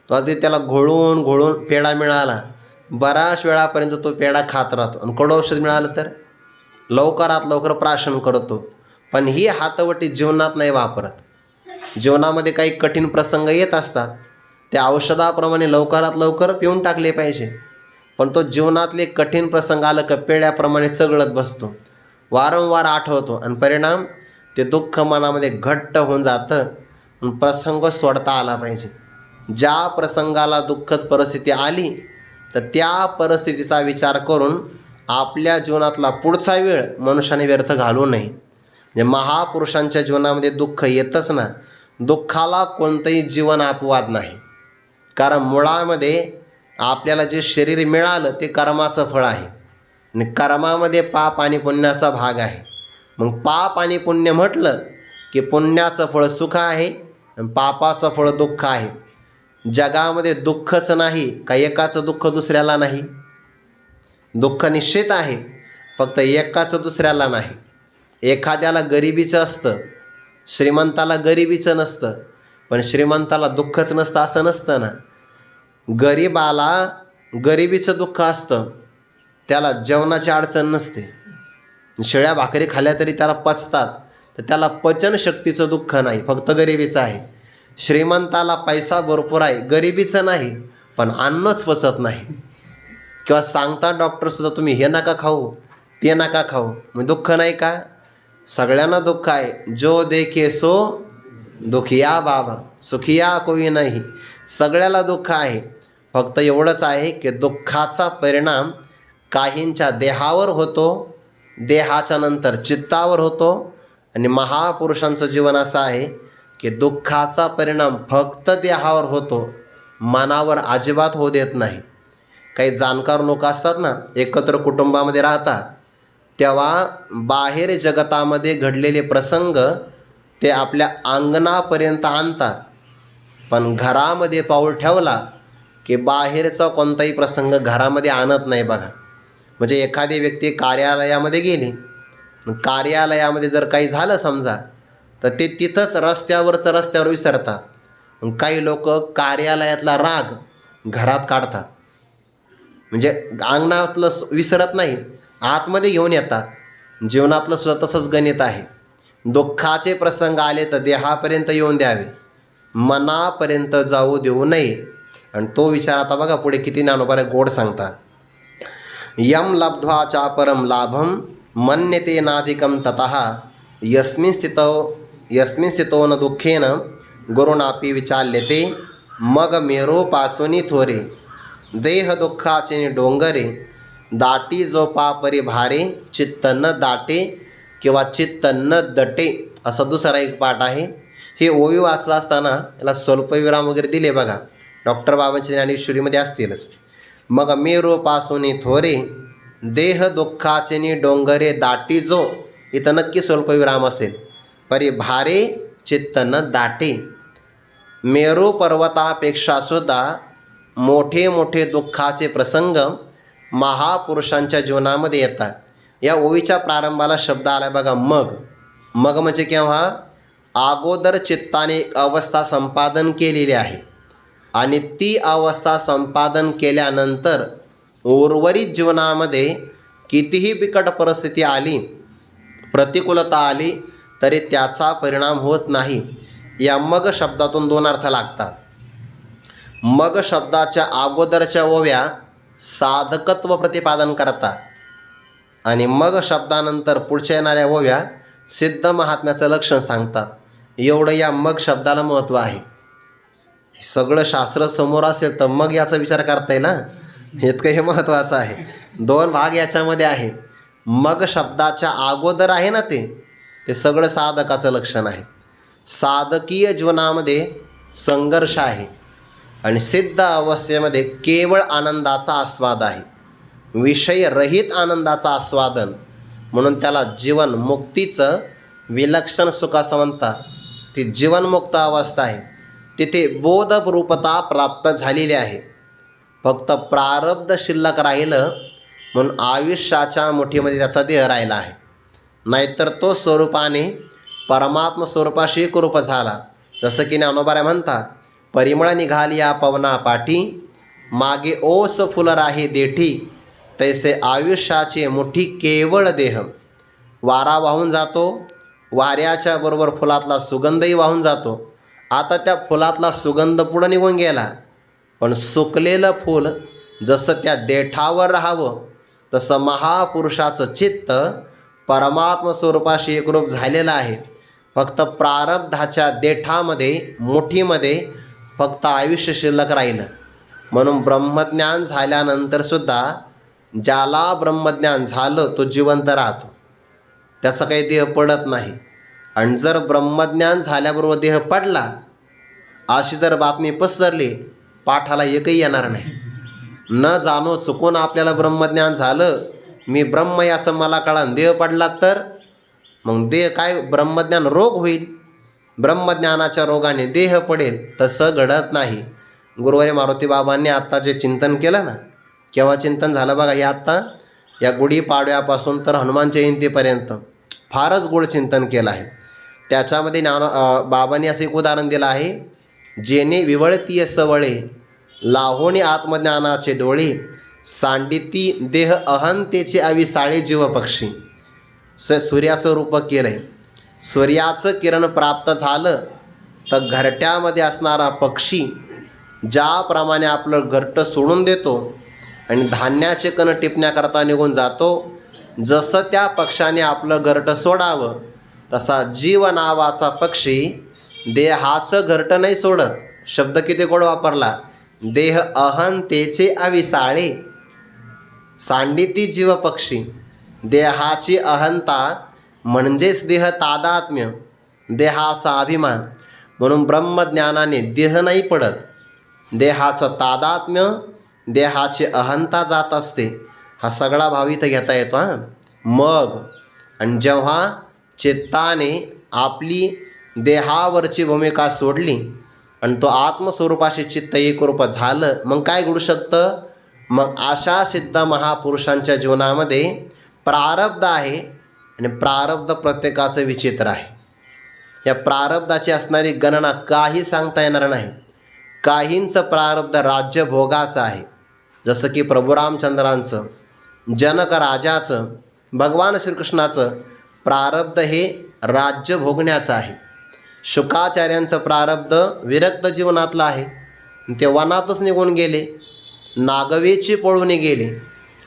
तो आधी त्याला घोळून घोळून पेढा मिळाला, बऱ्याच वेळापर्यंत तो पेढा खात राहतो. आणि कडू औषध मिळालं तर लवकरात लवकर प्राशन करतो. पण ही हातवटी जीवनात नाही वापरत. जीवनामध्ये काही कठीण प्रसंग येत असतात, ते औषधाप्रमाणे लवकरात लवकर पिऊन टाकले पाहिजे. पण तो जीवनातले कठीण प्रसंग आलं का पेढ्याप्रमाणे चघळत बसतो, वारंवार आठवतो, आणि परिणाम ते दुःख मनामध्ये घट्ट होऊन जातं. प्रसंग सोडता आला पाहिजे. ज्या प्रसंगाला दुःखद परिस्थिती आली तर त्या परिस्थितीचा विचार करून आपल्या जीवनातला पुढचा वेळ मनुष्याने व्यर्थ घालवू नये. म्हणजे महापुरुषांच्या जीवनामध्ये दुःख येतच ना. दुःखाला कोणतंही जीवन अपवाद नाही. कारण मुळामध्ये आपल्याला जे शरीर मिळालं ते कर्माचं फळ आहे, आणि कर्मामध्ये पाप आणि पुण्याचा भाग आहे. मग पाप आणि पुण्य म्हटलं की पुण्याचं फळ सुख आहे आणि पापाचं फळ दुःख आहे. जगामध्ये दुःखच नाही का एकाचं दुःख दुसऱ्याला नाही? दुःख निश्चित आहे, फक्त एकाचं दुसऱ्याला नाही. एखाद्याला गरिबीचं असतं, श्रीमंताला गरिबीचं नसतं. पण श्रीमंताला दुःखच नसतं असं नसतं ना. गरिबाला गरिबीचं दुःख असतं, त्याला जेवणाची अडचण नसते. शिळ्या भाकरी खाल्ल्या तरी त्याला पचतात, तर त्याला पचनशक्तीचं दुःख नाही, फक्त गरिबीचं आहे. श्रीमंताला पैसा भरपूर आहे, गरिबीचं नाही, पण अन्नच पचत नाही. किंवा सांगतात डॉक्टरसुद्धा तुम्ही हे नका खाऊ, ते नका खाऊ. मग दुःख नाही का? सगळ्यांना दुःख आहे. जो देखे सो दुखिया बाबा, सुखिया कोई नाही. सगळ्याला दुःख आहे. फक्त एवढंच आहे की दुःखाचा परिणाम काहींच्या देहावर होतो, देहाच्या नंतर चित्तावर होतो. आणि महापुरुषांचं जीवन असं आहे की दुःखाचा परिणाम फक्त देहावर होतो, मनावर अजिबात होऊ देत नाही. काही जाणकार लोक असतात ना, एकत्र कुटुंबामध्ये राहतात, तेव्हा बाहेर जगतामध्ये घडलेले प्रसंग ते आपल्या अंगणापर्यंत आणतात. पण घरामध्ये पाऊल ठेवला की बाहेरचा कोणताही प्रसंग घरामध्ये आणत नाही बघा. म्हणजे एखादी व्यक्ती कार्यालयामध्ये गेली, कार्यालयामध्ये जर काही झालं समजा, तर ते तिथंच रस्त्यावर विसरतात. काही लोक कार्यालयातला राग घरात काढतात. म्हणजे अंगणातलं विसरत नाही, आतमध्ये घेऊन येतात. जीवनातलं सुद्धा तसंच गणित आहे. दुःखाचे प्रसंग आले तर देहापर्यंत येऊन द्यावे, मनापर्यंत जाऊ देऊ नये. आणि तो विचार आता बघा पुढे किती ज्ञानोबा गोड सांगतात. यम लब्ध्वा चापरम लाभम मन्यते नाधिकम ततः यस्मिन् स्थितो न दुःखेन गुरुनापी विचाल्यते. मग मेरो पासुनी थोरे देह दुःखाचे डोंगरे दाटी जो पापरी भारे चित्त न दाटे किंवा चित्त न दटे, असा दुसरा एक पाठ आहे. हे ओवी वाचला असताना याला स्वल्पविराम वगैरे दिले बघा, डॉक्टर बाबांच्या ज्ञानेश्वरीमध्ये असतीलच. मग मेरो पासुनी थोरे देह दुःखाचे डोंगरे दाटी जो, इथं नक्की स्वल्पविराम असेल. परी भारे चित्त न दाटे. मेरू पर्वतापेक्षा सुद्धा मोठे मोठे दुःखाचे प्रसंग महापुरुषांच्या जीवनामध्ये येतात. या ओवीच्या प्रारंभाला शब्द आला बघा मग. मग म्हणजे केव्हा? अगोदर चित्ताने एक अवस्था संपादन केलेली आहे, आणि ती अवस्था संपादन केल्यानंतर उर्वरित जीवनामध्ये कितीही बिकट परिस्थिती आली, प्रतिकूलता आली, तरी त्याचा परिणाम होत नाही. या मग शब्दातून दोन अर्थ लागतात. मग शब्दाच्या अगोदरच्या ओव्या साधकत्व प्रतिपादन करतात, आणि मग शब्दानंतर पुढच्या येणाऱ्या ओव्या सिद्ध महात्म्याचं लक्षण सांगतात. एवढं या मग शब्दाला महत्त्व आहे. सगळं शास्त्र समोर असेल तर मग याचा विचार करता येईल ना, इतकं हे महत्त्वाचं आहे. दोन भाग याच्यामध्ये आहे. मग शब्दाच्या अगोदर आहे ना, ते सगळं साधकाचं लक्षण आहे. साधकीय जीवनामध्ये संघर्ष आहे, आणि सिद्ध अवस्थेमध्ये केवळ आनंदाचा आस्वाद आहे, विषयरहित आनंदाचा आस्वादन. म्हणून त्याला जीवनमुक्तीचं विलक्षण सुख असं म्हणतात. ती जीवनमुक्त अवस्था आहे, तिथे बोधरूपता प्राप्त झालेली आहे. फक्त प्रारब्ध शिल्लक राहिलं म्हणून आयुष्याच्या मुठीमध्ये त्याचा देह राहिला आहे. नाहीतर तो स्वरूपाने परमात्म स्वरूपाशी एकरूप झाला, जसं की ज्ञानोबा म्हणतात, परिमळ निघाली या पवना पाठी, मागे ओस फुल राही देठी, तैसे आयुष्याचे मुठी केवळ देह. वारा वाहून जातो, वाऱ्याच्या बरोबर फुलातला सुगंधही वाहून जातो. आता त्या फुलातला सुगंध पुढं निघून गेला, पण सुकलेलं फूल जसं त्या देठावर राहावं तसं महापुरुषाचं चित्त परमात्म स्वरूपाशी एकरूप झालेलं आहे. फक्त प्रारब्धाच्या देठामध्ये मुठीमध्ये फक्त आयुष्य शिल्लक राहिलं. म्हणून ब्रह्मज्ञान झाल्यानंतरसुद्धा ज्याला ब्रह्मज्ञान झालं तो जिवंत राहतो, त्याचा काही देह पडत नाही. आणि जर ब्रह्मज्ञान झाल्याबरोबर देह पडला अशी जर बातमी पसरली, पाठाला एकही येणार नाही. न जाणो चुकून आपल्याला ब्रह्मज्ञान झालं, मी ब्रह्म आहे असं मला कळलं, देह पडला तर मग देह काय, ब्रह्मज्ञान रोग होईल, ब्रह्मज्ञानाच्या रोगाने देह पडेल. तसं घडत नाही. गुरुवारी मारुती बाबांनी आत्ता जे चिंतन केलं ना, केव्हा चिंतन झालं बघा, हे आत्ता या गुढीपाडव्यापासून तर हनुमान जयंतीपर्यंत फारच गोड चिंतन केलं आहे. त्याच्यामध्ये बाबांनी असं एक उदाहरण दिलं आहे, जेणे विवळतीय सवळे, लाहोणी आत्मज्ञानाचे डोळे, सांडिती देह अहंतेचे अविसाळे जीव पक्षी. सूर्याचं रूप केलं आहे. सूर्याचं किरण प्राप्त झालं तर घरट्यामध्ये असणारा पक्षी ज्याप्रमाणे आपलं घरटं सोडून देतो आणि धान्याचे कण टिपण्याकरता निघून जातो, जसं त्या पक्षाने आपलं घरटं सोडावं तसा जीव नावाचा पक्षी देहाचं घरटं नाही सोडत. शब्द किती गोड वापरला, देह अहंतेचे अविसाळे. सांडिती जीव पक्षी, देहाची अहंता म्हणजेच देह तादात्म्य, देहाचा अभिमान. म्हणून ब्रह्मज्ञानाने देह नाही पडत, देहाचं तादात्म्य, देहाची अहंता जात असते. हा सगळा भाव इथं घेता येतो. मग आणि जेव्हा चित्ताने आपली देहावरची भूमिका सोडली आणि तो आत्मस्वरूपाशी चित्त एकरूप झालं, मग काय घडू शकतं? मग अशा सिद्ध महापुरुषांच्या जीवनामध्ये प्रारब्ध आहे आणि प्रारब्ध प्रत्येकाचं विचित्र आहे. या प्रारब्धाची असणारी गणना काही सांगता येणार नाही. काहींचं प्रारब्ध राज्यभोगाचं आहे, जसं की प्रभू रामचंद्रांचं, जनक राजाचं, भगवान श्रीकृष्णाचं प्रारब्ध हे राज्य भोगण्याचं आहे. शुकाचार्यांचं प्रारब्ध विरक्त जीवनातलं आहे, ते वनातच निघून गेले, नागवेची पळून गेले,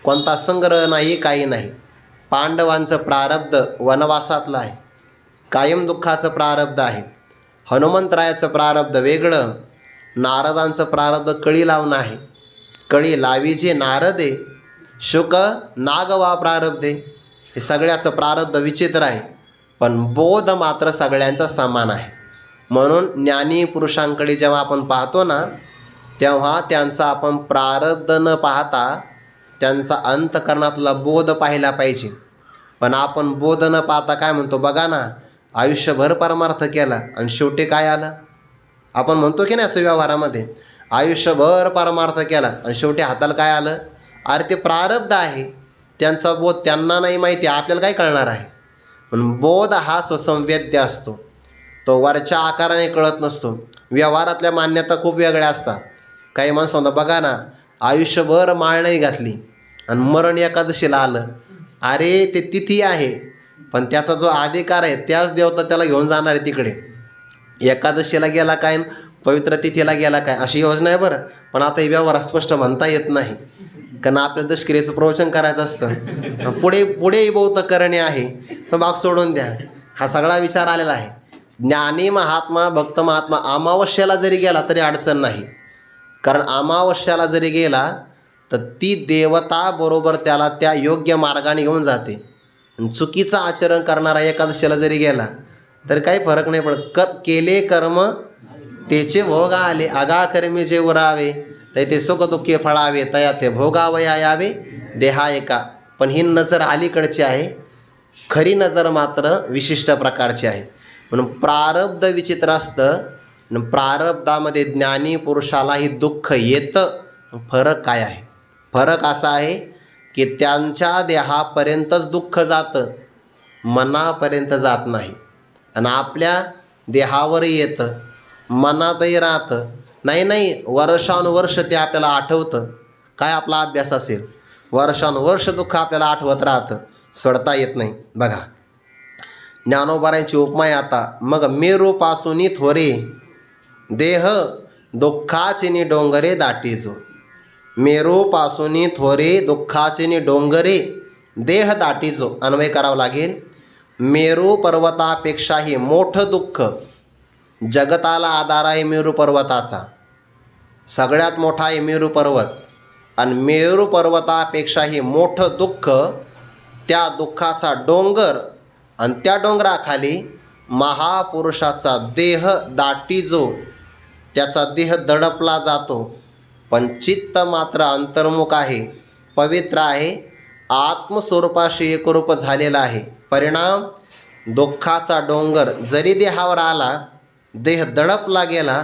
कोणता संग्रह नाही, काही नाही. पांडवांचं प्रारब्ध वनवासातलं आहे, कायम दुःखाचं प्रारब्ध आहे. हनुमंतरायाचं प्रारब्ध वेगळं, नारदांचं प्रारब्ध कळी लावणं आहे, कळी लावीचे नारदे, शुक नागवा प्रारब्धे. हे सगळ्याचं प्रारब्ध विचित्र आहे, पण बोध मात्र सगळ्यांचा समान आहे. म्हणून ज्ञानी पुरुषांकडे जेव्हा आपण पाहतो ना, तेव्हा त्यांचा आपण प्रारब्ध न पाहता त्यांचा अंतकरणातला बोध पाहिला पाहिजे. पण आपण बोध न पाहता काय म्हणतो बघा ना, आयुष्यभर परमार्थ केला आणि शेवटी काय आलं? आपण म्हणतो की नाही असं व्यवहारामध्ये, आयुष्यभर परमार्थ केला आणि शेवटी हाताला काय आलं? अरे ते प्रारब्ध आहे, त्यांचा बोध त्यांना नाही माहिती, आपल्याला काय कळणार आहे? पण बोध हा स्वसंवेद्य असतो, तो वरच्या आकाराने कळत नसतो. व्यवहारातल्या मान्यता खूप वेगळ्या असतात. काही माणसं म्हणतात बघा ना, आयुष्यभर माळ नाही घातली आणि मरण एकादशीला आलं. अरे ते तिथी आहे, पण त्याचा जो अधिकार आहे त्याच देवता त्याला घेऊन जाणार आहे तिकडे. एकादशीला गेला काय, पवित्र तिथीला गेला काय, अशी योजना आहे बरं. पण आता हे व्यवहार स्पष्ट म्हणता येत नाही, कारण आपल्याला दशक्रियेचं प्रवचन करायचं असतं. पुढेही बहुत करणे आहे, तो भाग सोडून द्या. हा सगळा विचार आलेला आहे. ज्ञानी महात्मा, भक्त महात्मा अमावस्याला जरी गेला तरी अडचण नाही, कारण अमावस्याला जरी गेला तर ती देवता बरोबर त्याला त्या योग्य मार्गाने घेऊन जाते. चुकीचं आचरण करणारा एकादशीला जरी गेला तर काही फरक नाही पडत. केले कर्म तेचे भोग आले, आगा कर्मे जे उरावे ते सुख दुःखे फळावे, तया ते भोगावया यावे देहा एका. पण ही नजर अलीकडची आहे, खरी नजर मात्र विशिष्ट प्रकारची आहे. म्हणून प्रारब्ध विचित्र असतं. प्रारब्धामध्ये ज्ञानी पुरुषालाही दुःख येतं. फरक काय आहे? फरक असा आहे की त्यांच्या देहापर्यंतच दुःख जातं, मनापर्यंत जात नाही. आणि आपल्या देहावरही येतं, मनातही राहतं. नाही वर्षानुवर्ष ते आपल्याला आठवतं. काय आपला अभ्यास असेल, वर्षानुवर्ष दुःख आपल्याला आठवत राहतं, सोडता येत नाही. बघा ज्ञानोबारांची उपमा आहे आता. मग मेरूपासूनी थोरे देह दुःखाचिनी डोंगरे दाटीजो. मेरूपासूनी थोरे दुःखाचिनी डोंगरे देह दाटीजो. अन्वय करावा लागेल. मेरू पर्वतापेक्षाही मोठं दुःख, जगताला आधार आहे मेरू पर्वताचा, सगळ्यात मोठा आहे मेरू पर्वत. आणि मेरू पर्वतापेक्षाही मोठं दुःख, त्या दुःखाचा डोंगर, आणि त्या डोंगराखाली महापुरुषाचा देह दाटीजो. त्याचा देह दडपला जातो, पण चित्त मात्र अंतर्मुख आहे, पवित्र आहे, आत्मस्वरूपाशी एकरूप झालेला आहे. परिणाम दुःखाचा डोंगर जरी देहावर आला, देह दडपला गेला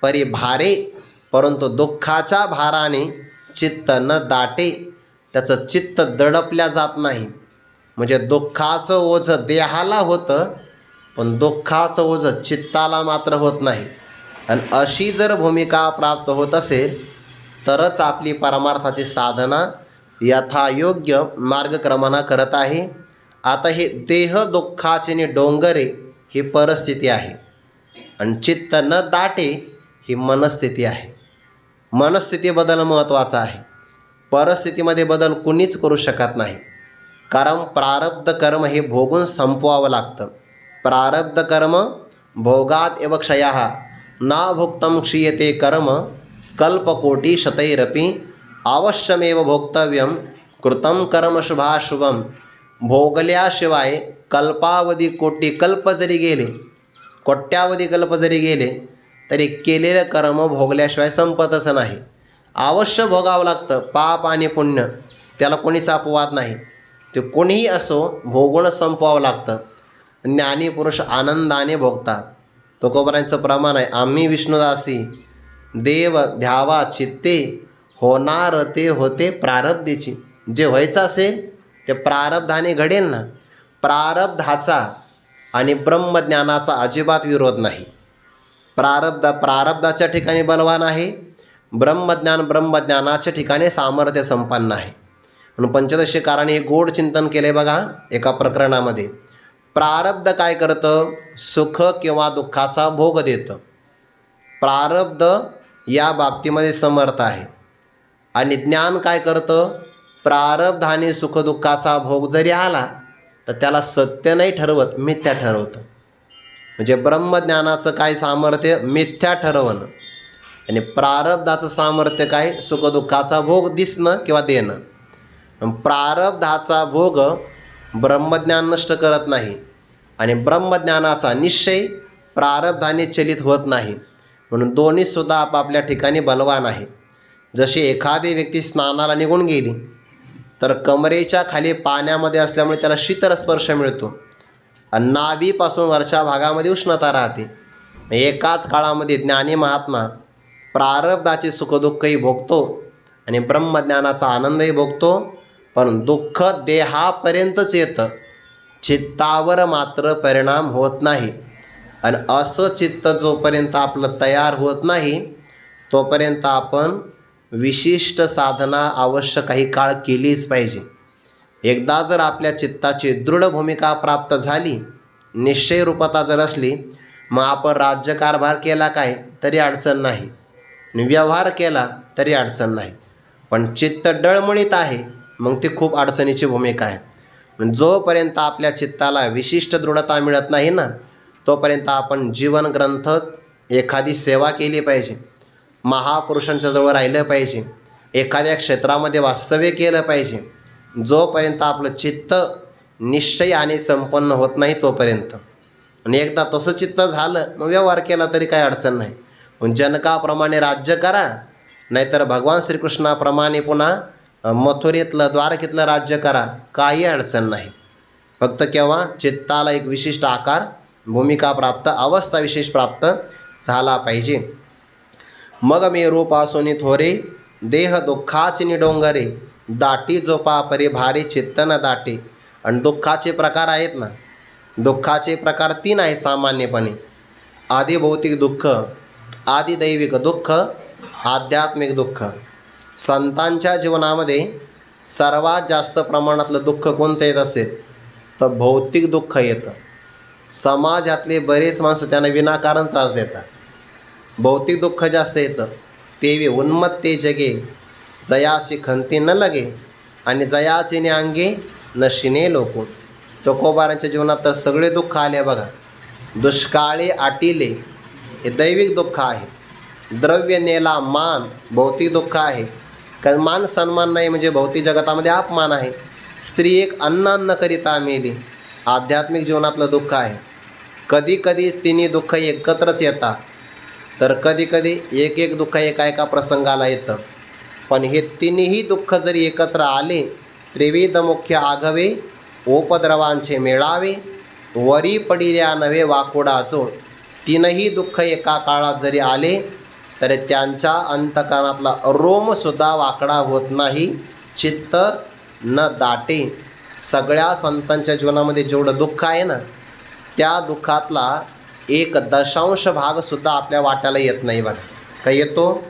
परी भारे, परंतु दुःखाच्या भाराने चित्त न दाटे, त्याचं चित्त दडपल्या जात नाही. म्हणजे दुःखाचं ओझं देहाला होतं, पण दुःखाचं ओझं चित्ताला मात्र होत नाही. आणि अशी जर भूमिका प्राप्त होत असेल तरच आपली परमार्थाची साधना यथायोग्य मार्गक्रमणा करत आहे. आता हे देह दुःखाचे डोंगरे ही परिस्थिती आहे, आणि चित्त न दाटे ही मनस्थिती आहे. मनस्थिती बदल महत्त्वाचा आहे. परिस्थितीमध्ये बदल कुणीच करू शकत नाही. कारण प्रारब्ध कर्म हे भोगून संपवावं लागतं. प्रारब्ध कर्म भोगात एव क्षयः ना भुक्तम क्षीयते कर्म कल्पकोटी शतैरपि अवश्यमेव भोक्तव्यम कृतं कर्म शुभाशुभम. भोगल्याशिवाय कल्पावधी कोटी कल्प जरी गेले, कोट्यावधी कल्प जरी गेले, तरी केलेलं कर्म भोगल्याशिवाय संपतच नाही. अवश्य भोगावं लागतं. पाप आणि पुण्य त्याला कोणीच अपवाद नाही. ते कोणीही असो, भोगून संपवावं लागतं. ज्ञानी पुरुष आनंदाने भोगतात. तुकोबारांचं प्रमाण आहे, आम्ही विष्णुदासी देव ध्यावा चित्ते होणार ते होते प्रारब्धीची. जे व्हायचं असेल ते प्रारब्धाने घडेल ना. प्रारब्धाचा आणि ब्रह्मज्ञानाचा अजिबात विरोध नाही. प्रारब्धाच्या ठिकाणी बलवान आहे, ब्रह्मज्ञानाच्या ठिकाणी सामर्थ्य संपन्न आहे. म्हणून पंचदशीकाराने हे गोड चिंतन केले बघा एका प्रकरणामध्ये. प्रारब्ध काय करतं? सुख किंवा दुःखाचा भोग देतं. प्रारब्ध या बाबतीमध्ये समर्थ आहे. आणि ज्ञान काय करतं? प्रारब्ध आणि सुखदुःखाचा भोग जरी आला तर त्याला सत्य नाही ठरवत, मिथ्या ठरवतं. म्हणजे ब्रह्मज्ञानाचं काय सामर्थ्य? मिथ्या ठरवणं. आणि प्रारब्धाचं सामर्थ्य काय? सुखदुःखाचा भोग दिसणं किंवा देणं. प्रारब्धाचा भोग ब्रह्मज्ञान नष्ट करत नाही, आणि ब्रह्मज्ञानाचा निश्चय प्रारब्धाने चलित होत नाही. म्हणून दोन्हीसुद्धा आपापल्या ठिकाणी बलवान आहे. जशी एखादी व्यक्ती स्नानाला निघून गेली तर कमरेच्या खाली पाण्यामध्ये असल्यामुळे त्याला शीतल स्पर्श मिळतो, आणि नाभीपासून वरच्या भागामध्ये उष्णता राहते. एकाच काळामध्ये ज्ञानी महात्मा प्रारब्धाचे सुखदुःखही भोगतो आणि ब्रह्मज्ञानाचा आनंदही भोगतो, पण दुःख देहापर्यंतच येतं, चित्तावर मात्र परिणाम होत नाही. आणि असं चित्त जोपर्यंत आपलं तयार होत नाही तोपर्यंत आपण विशिष्ट साधना अवश्य काही काळ केलीच पाहिजे. एकदा जर आपल्या चित्ताची दृढ भूमिका प्राप्त झाली, निश्चयरूपता जर असली, मग आपण राज्यकारभार केला काय तरी अडचण नाही, व्यवहार केला तरी अडचण नाही. पण चित्त डळमळीत आहे, मग ती खूप अडचणीची भूमिका आहे. जोपर्यंत आपल्या चित्ताला विशिष्ट दृढता मिळत नाही ना, तोपर्यंत आपण जीवनग्रंथ एखादी सेवा केली पाहिजे, महापुरुषांच्या जवळ राहिलं पाहिजे, एखाद्या क्षेत्रामध्ये वास्तव्य केलं पाहिजे. जोपर्यंत आपलं चित्त निश्चयाने संपन्न होत नाही तोपर्यंत. आणि एकदा तसं चित्त झालं मग व्यवहार केला तरी काही अडचण नाही. पण जनकाप्रमाणे राज्य करा, नाहीतर भगवान श्रीकृष्णाप्रमाणे पुन्हा मथुरेतलं द्वारकेतलं राज्य करा, काही अडचण नाही. फक्त केव्हा चित्ताला एक विशिष्ट आकार, भूमिका प्राप्त, अवस्था विशेष प्राप्त झाला पाहिजे. मग मेरूपासून थोरे देह दुःखाची डोंगरे दाटी जोपा परी भारी चित्त न दाटे. आणि दुःखाचे प्रकार आहेत ना, दुःखाचे प्रकार 3 आहेत सामान्यपणे. आधी भौतिक दुःख, आदिदैविक दुःख, आध्यात्मिक दुःख. संतांच्या जीवनामध्ये सर्वात जास्त प्रमाणातलं दुःख कोणतं येत असेल तर भौतिक दुःख येतं. समाजातले बरेच माणसं त्यांना विनाकारण त्रास देतात. भौतिक दुःख जास्त येतं. तेवे उन्मत्ते जगे, जयासी खंती न लगे आणि जयाचिने अंगे नशिने लोकून. तुकोबारांच्या जीवनात तर सगळे दुःख आले बघा. दुष्काळे आटिले हे दैविक दुःख आहे. द्रव्य नेला मान भौतिक दुःख आहे. कारण मान सन्मान नाही म्हणजे भौतिक जगतामध्ये अपमान आहे. स्त्री एक अन्न करिता मेली आध्यात्मिक जीवनातलं दुःख आहे. कधी कधी तिन्ही दुःख एकत्रच येतात, तर कधी कधी एक एक दुःख एका प्रसंगाला येतं. पण हे तिन्ही दुःख जरी एकत्र आले, त्रिविध मुख्य आघवे उपद्रवांचे मेळावे, वरी पडिल्या नवे वाकुडाचो. तीनही दुःख एका काळात जरी आले तर त्यांच्या अंतकरणातला रोमसुद्धा वाकडा होत नाही, चित्त न दाटे. सगळ्या संतांच्या जीवनामध्ये जेवढं दुःख आहे ना, त्या दुःखातला 1/10 भागसुद्धा आपल्या वाट्याला येत नाही बघा. का येतो?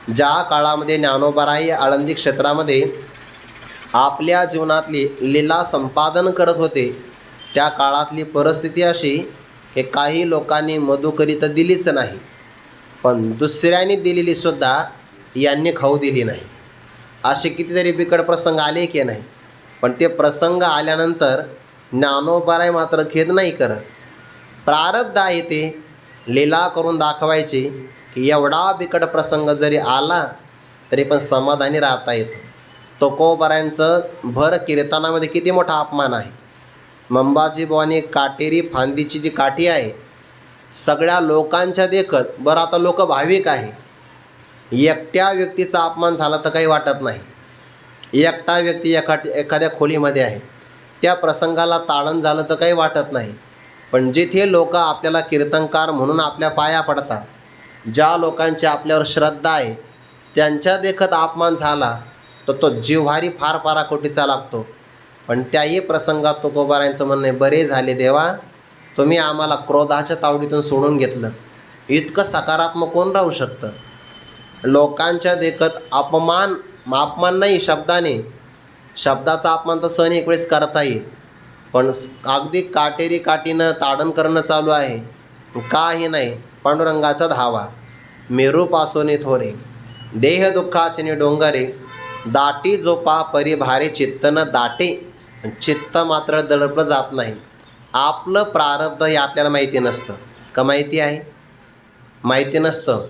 ज्या काळामध्ये ज्ञानोबाराय आळंदी क्षेत्रामध्ये आपल्या जीवनातली लीला संपादन करत होते, त्या काळातली परिस्थिती अशी की काही लोकांनी मधुकरी तर दिलीच नाही, पण दुसऱ्यांनी दिलेलीसुद्धा यांनी खाऊ दिली नाही. असे कितीतरी बिकट प्रसंग आले की नाही. पण ते प्रसंग आल्यानंतर ज्ञानोबाराय मात्र खेद नाही करत. प्रारब्ध आहे ते लीला करून दाखवायचे की एवढा बिकट प्रसंग जरी आला तरी पण समाधानी राहता येतं. तुकोबारायांचं भर कीर्तनामध्ये किती मोठा अपमान आहे. मंबाजी बुवांनी काटेरी फांदीची जी काठी आहे सगळ्या लोकांच्या देखत, बरं आता लोक भाविक आहे, एकट्या व्यक्तीचा अपमान झाला तर काही वाटत नाही. एकटा व्यक्ती एखाद्या खोलीमध्ये आहे, त्या प्रसंगाला ताडण झालं तर काही वाटत नाही. पण जिथे लोक आपल्याला कीर्तनकार म्हणून आपल्या पाया पडतात, ज्या लोकांची आपल्यावर श्रद्धा आहे, त्यांच्या देखत अपमान झाला तर तो जिव्हारी फार पाराकोटीचा लागतो. पण त्याही प्रसंगात तुकोबारायांचं म्हणणं आहे, बरे झाले देवा, तुम्ही आम्हाला क्रोधाच्या तावडीतून सोडून घेतलं. इतकं सकारात्मक कोण राहू शकतं? लोकांच्या देखत अपमान नाही शब्दाने, शब्दाचा अपमान तर सण एक वेळेस करता येईल, पण अगदी काटेरी काठीनं ताडण करणं चालू आहे. काही नाही, पांडुरंगाचा धावा मेरूपासोने थोरे, देह दुःखाचे डोंगरे, दाटी जोपा परिभारे चित्त न दाटे. चित्त मात्र दडपलं जात नाही. आपलं प्रारब्ध हे आपल्याला माहिती नसतं का? माहिती आहे? माहिती नसतं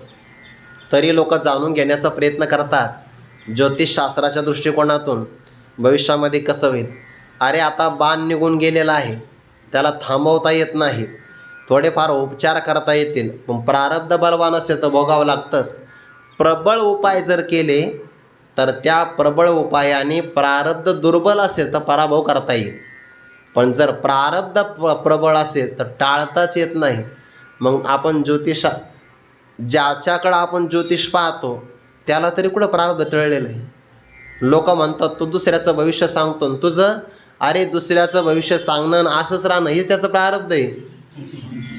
तरी लोक जाणून घेण्याचा प्रयत्न करतात ज्योतिषशास्त्राच्या दृष्टिकोनातून. भविष्यामध्ये कसं होईल? अरे आता बाण निघून गेलेला आहे, त्याला थांबवता येत नाही, थोडेफार उपचार करता येतील, पण प्रारब्ध बलवान असेल तर भोगावं लागतंच. प्रबळ उपाय जर केले तर त्या प्रबळ उपायाने प्रारब्ध दुर्बल असेल तर पराभव करता येईल. पण जर प्रारब्ध प्रबळ असेल तर टाळताच येत नाही. मग आपण ज्याच्याकडं आपण ज्योतिष पाहतो त्याला तरी कुठं प्रारब्ध टळलेलं आहे? लोक म्हणतात तू दुसऱ्याचं भविष्य सांगतो न तुझं, अरे दुसऱ्याचं भविष्य सांगणं असंच राहणं हेच त्याचं प्रारब्ध आहे.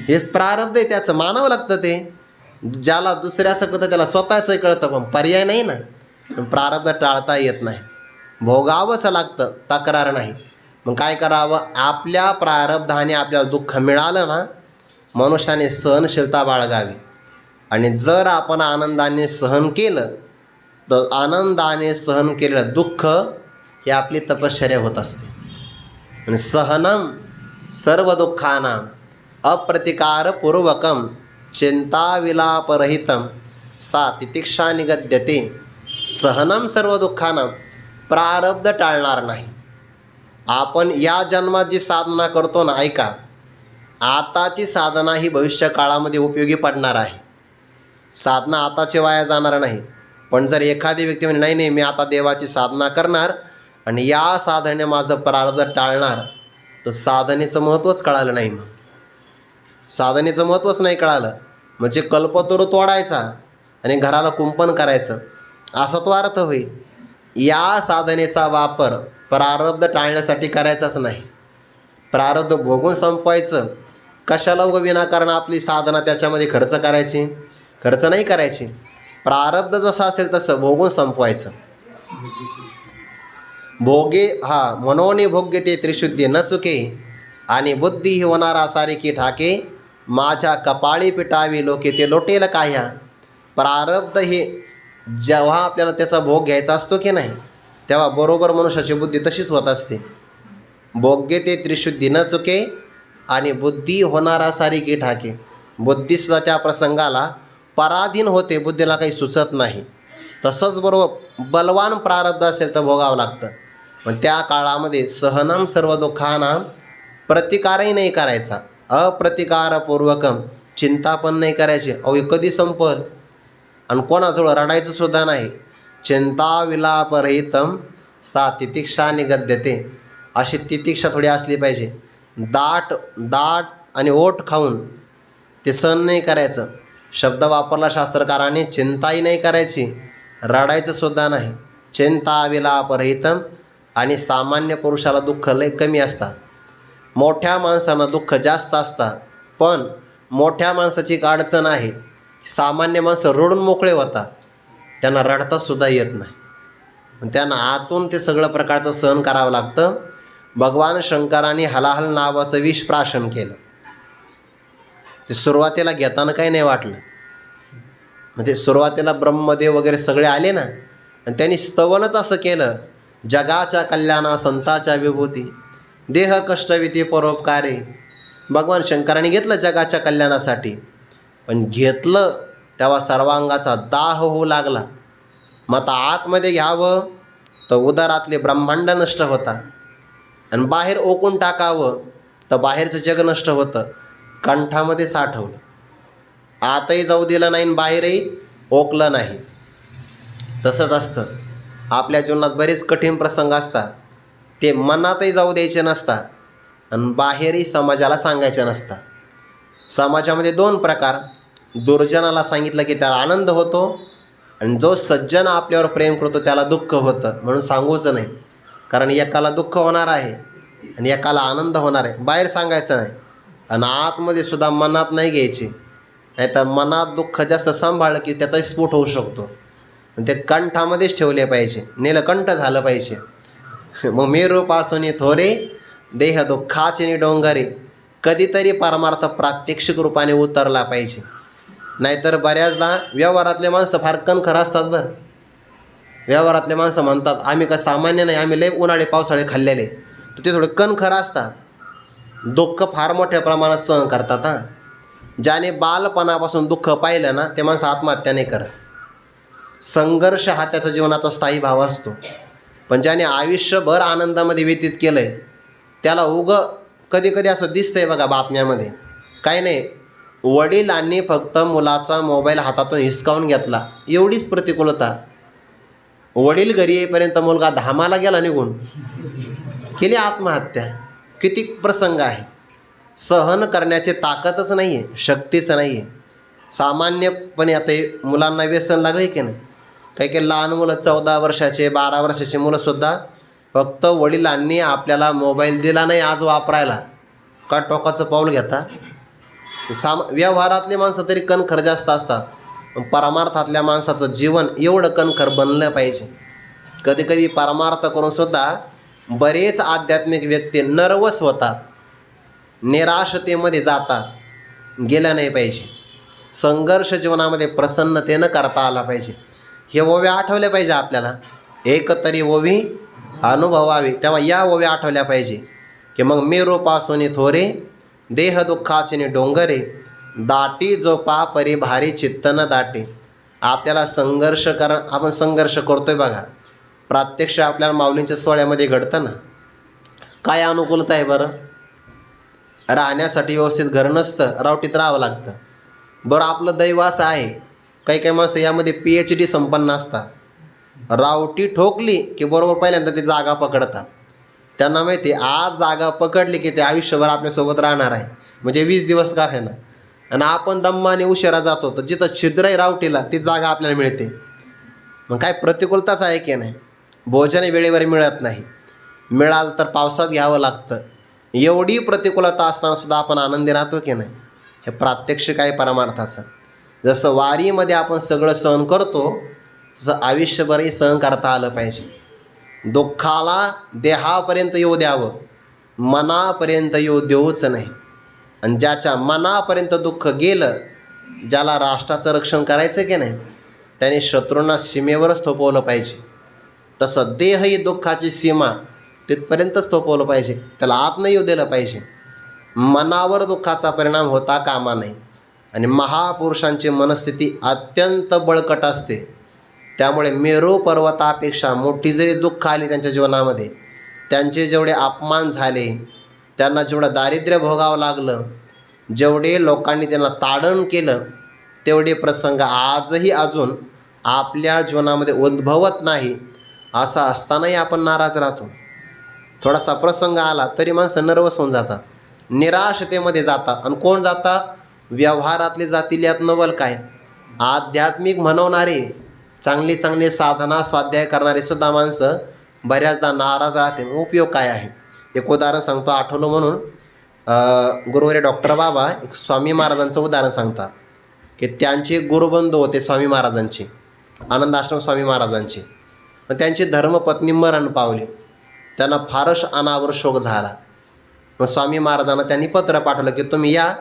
हेच प्रारब्ध आहे त्याचं, मानावं लागतं ते. ज्याला दुसऱ्याचं कळतं त्याला स्वतःचं कळतं, पण पर्याय नाही ना. प्रारब्ध टाळता येत नाही, भोगावंच लागतं, तक्रार नाही. मग काय करावं? आपल्या प्रारब्धाने आपल्याला दुःख मिळालं ना, मनुष्याने सहनशीलता बाळगावी. आणि जर आपण आनंदाने सहन केलं तर आनंदाने सहन केलेलं दुःख ही आपली तपश्चर्या होत असते. आणि सहनम सर्व दुःखानां अप्रतिकारपूर्वकम चिंताविलापरहितम सा तितिक्षा निगद्यते. सहनम सर्व दुःखानां, प्रारब्ध टाळणार नाही. आपण या जन्मात जी साधना करतो ना, ऐका, आताची साधना ही भविष्य काळामध्ये उपयोगी पडणार आहे. साधना आताची वाया जाणार नाही. पण जर एखादी व्यक्ती म्हणजे नाही मी आता देवाची साधना करणार आणि या साधनेने माझं प्रारब्ध टाळणार, तर साधनेचं महत्त्वच कळालं नाही. मग साधनेचं महत्त्वच नाही कळालं म्हणजे कल्पतरू तोडायचा आणि घराला कुंपण करायचं असा तो अर्थ होईल. या साधनेचा वापर प्रारब्ध टाळण्यासाठी करायचाच नाही. प्रारब्ध भोगून संपवायचं कशाला? विनाकारण आपली साधना त्याच्यामध्ये खर्च करायची. खर्च नाही करायचे. प्रारब्ध जसं असेल तसं भोगून संपवायचं. भोगे मनोनी भोग्य ते त्रिशुद्धी न चुके, आणि बुद्धी ही होणारा सारिकी ठाके, माझ्या कपाळी पिटावी लोके ते लोटेल काह्या. प्रारब्ध हे जेव्हा आपल्याला त्याचा भोग घ्यायचा असतो की नाही, तेव्हा बरोबर मनुष्याची बुद्धी तशीच होत असते. भोग्य ते त्रिशुद्धी न चुके, आणि बुद्धी होणारा सारिकी ठाके. बुद्धीसुद्धा त्या प्रसंगाला पराधीन होते, बुद्धीला काही सुचत नाही. तसंच बरोबर बलवान प्रारब्ध असेल तर भोगावं लागतं. पण त्या काळामध्ये सहनम सर्व दुःखांना प्रतिकारही नाही करायचा, अप्रतिकारपूर्वकम चिंता पण नाही करायची. अहो कधी संपल, आणि कोणाजवळ रडायचं सुद्धा नाही. चिंता विलापरहितम सा तितिक्षा निगद्यते. अशी तितिक्षा थोडी असली पाहिजे. दाट आणि ओठ खाऊन ते सहन नाही करायचं. शब्द वापरला शास्त्रकारांनी, चिंताही नाही करायची, रडायचं सुद्धा नाही. चिंता विलापरहितम. आणि सामान्य पुरुषाला दुःख लय कमी असतात, मोठ्या माणसांना दुःख जास्त असतात. पण मोठ्या माणसाची एक अडचण आहे, सामान्य माणसं रडून मोकळे होतात, त्यांना रडतासुद्धा येत नाही. त्यांना आतून ते सगळं प्रकारचं सहन करावं लागतं. भगवान शंकरांनी हलाहल नावाचं विष प्राशन केलं. ते सुरुवातीला घेताना काही नाही वाटलं. म्हणजे सुरुवातीला ब्रह्मदेव वगैरे सगळे आले ना, आणि त्यांनी स्तवनच असं केलं, जगाच्या कल्याणा संताच्या विभूती, देह कष्टविती परोपकारे. भगवान शंकरांनी घेतलं जगाच्या कल्याणासाठी, पण घेतलं तेव्हा सर्वांगाचा दाह होऊ लागला. मग आता आतमध्ये घ्यावं तर उदरातले ब्रह्मांड नष्ट होतात, आणि बाहेर ओकून टाकावं तर बाहेरचं जग नष्ट होतं. कंठामध्ये साठवलं, आतही जाऊ दिलं नाही आणि बाहेरही ओकलं नाही. तसंच असतं आपल्या जीवनात. बरेच कठीण प्रसंग असतात, ते मनातही जाऊ द्यायचे नसतात, आणि बाहेरही समाजाला सांगायचे नसतात. समाजामध्ये दोन प्रकार. दुर्जनाला सांगितलं की त्याला आनंद होतो, आणि जो सज्जन आपल्यावर प्रेम करतो त्याला दुःख होतं. म्हणून सांगूच नाही, कारण एकाला दुःख होणार आहे आणि एकाला आनंद होणार आहे. बाहेर सांगायचं नाही, आणि आतमध्ये सुद्धा मनात नाही घ्यायचे. नाही तर मनात दुःख जास्त सांभाळलं की त्याचा स्फोट होऊ शकतो. ते कंठामध्येच ठेवले पाहिजे, नीलकंठ झालं पाहिजे. मग मेरूपासून थोरे देह दुःखाचे नि डोंगरे. कधीतरी परमार्थ प्रात्यक्षिक रूपाने उतरला पाहिजे. नाहीतर बऱ्याचदा व्यवहारातले माणसं फार कणखर असतात. बरं, व्यवहारातले माणसं म्हणतात आम्ही का सामान्य नाही, आम्ही लय उन्हाळे पावसाळे खाल्लेले. तर ते थोडे कणखर असतात, दुःख फार मोठ्या प्रमाणात सहन करतात. ज्याने बालपणापासून दुःख पाहिलं ना, ते माणसं आत्महत्या नाही करत. संघर्ष हा त्याचा जीवनाचा स्थायी भाव असतो. पण ज्याने आयुष्यभर आनंदामध्ये व्यतीत केलं आहे, त्याला कधी कधी असं दिसतंय बघा बातम्यामध्ये, काही नाही, वडिलांनी फक्त मुलाचा मोबाईल हातातून हिसकावून घेतला, एवढीच प्रतिकूलता. वडील घरी येईपर्यंत मुलगा धामाला गेला निघून, केली आत्महत्या. किती प्रसंग आहे. सहन करण्याची ताकदच नाही आहे, शक्तीच नाही आहे. सामान्यपणे आता मुलांना व्यसन लागले की नाही, काही काही लहान मुलं 14 वर्षाचे 12 वर्षाचे मुलंसुद्धा फक्त वडिलांनी आपल्याला मोबाईल दिला नाही आज वापरायला का टोकाचं पाऊल घेता. व्यवहारातले माणसं तरी कणखर जास्त असतात, पण परमार्थातल्या माणसाचं जीवन एवढं कणखर बनलं पाहिजे. कधी कधी परमार्थ करूनसुद्धा बरेच आध्यात्मिक व्यक्ती नर्वस होतात, निराशतेमध्ये जातात. गेलं नाही पाहिजे. संघर्ष जीवनामध्ये प्रसन्नतेनं करता आला पाहिजे. हे ओव्या आठवल्या पाहिजे आपल्याला. एक तरी ओवी अनुभवावी, तेव्हा या ओव्या आठवल्या पाहिजे की मग मेरूपासून थोरे देह दुःखाचे नि डोंगरे, दाटी जो परी भारी चित्त न दाटे. आपल्याला आपण संघर्ष करतोय बघा. प्रत्यक्ष आपल्याला माऊलींच्या सोहळ्यामध्ये घडतं ना. काय अनुकूलता आहे बरं. राहण्यासाठी व्यवस्थित घर नसतं, रावटीत राहावं लागतं. बरं, आपलं दैव असं आहे, काही काही माणसं यामध्ये PhD संपन्न असतात. रावटी ठोकली की बरोबर पहिल्यांदा ते जागा पकडतात. त्यांना माहिती आज जागा पकडली की ते आयुष्यभर आपल्यासोबत राहणार आहे, म्हणजे 20 दिवस का आहे ना. आणि आपण दम्माने उशिरा जातो तर जिथं छिद्र आहे रावटीला ती जागा आपल्याला मिळते. मग काय प्रतिकूलताच आहे की नाही. भोजन वेळेवर मिळत नाही, मिळालं तर पावसात घ्यावं लागतं. एवढी प्रतिकूलता असताना सुद्धा आपण आनंदी राहतो की नाही, हे प्रात्यक्षिक आहे परमार्थाचं. जसं वारीमध्ये आपण सगळं सहन करतो तसं आयुष्यभरही सहन करता आलं पाहिजे. दुःखाला देहापर्यंत येऊ द्यावं, मनापर्यंत येऊ देऊच नाही. आणि ज्याच्या मनापर्यंत दुःख गेलं, ज्याला राष्ट्राचं रक्षण करायचं की नाही, त्याने शत्रूंना सीमेवरच थोपवलं पाहिजे. तसं देह ही दुःखाची सीमा तिथपर्यंतच थोपवलं पाहिजे, त्याला आत नाही येऊ दिलं पाहिजे. मनावर दुःखाचा परिणाम होता कामा नये. आणि महापुरुषांची मनस्थिती अत्यंत बळकट असते. त्यामुळे मेरू पर्वतापेक्षा मोठी जरी दुःख आली त्यांच्या जीवनामध्ये, त्यांचे जेवढे अपमान झाले, त्यांना जेवढं दारिद्र्य भोगावं लागलं, जेवढे लोकांनी त्यांना ताडण केलं, तेवढे प्रसंग आजही अजून आपल्या जीवनामध्ये उद्भवत नाही. असं असतानाही आपण नाराज राहतो. थोडासा प्रसंग आला तरी माणसं नर्वस होऊन जातात, निराशतेमध्ये जातात. आणि कोण जातात? व्यवहारातले जातील. यात नवल काय? आध्यात्मिक म्हणवणारे, चांगली चांगली साधना स्वाध्याय करणारे सुद्धा माणसं बऱ्याचदा नाराज राहते. उपयोग काय आहे? एक उदाहरण सांगतो, आठवलं म्हणून. गुरुवारी डॉक्टर बाबा एक स्वामी महाराजांचं उदाहरण सांगतात की त्यांचे गुरुबंधू होते स्वामी महाराजांचे, आनंद आश्रम स्वामी महाराजांचे. पण त्यांची धर्मपत्नी मरण पावली. त्यांना फारच अनावर शोक झाला. मग स्वामी महाराजांना त्यांनी पत्र पाठवलं की तुम्ही या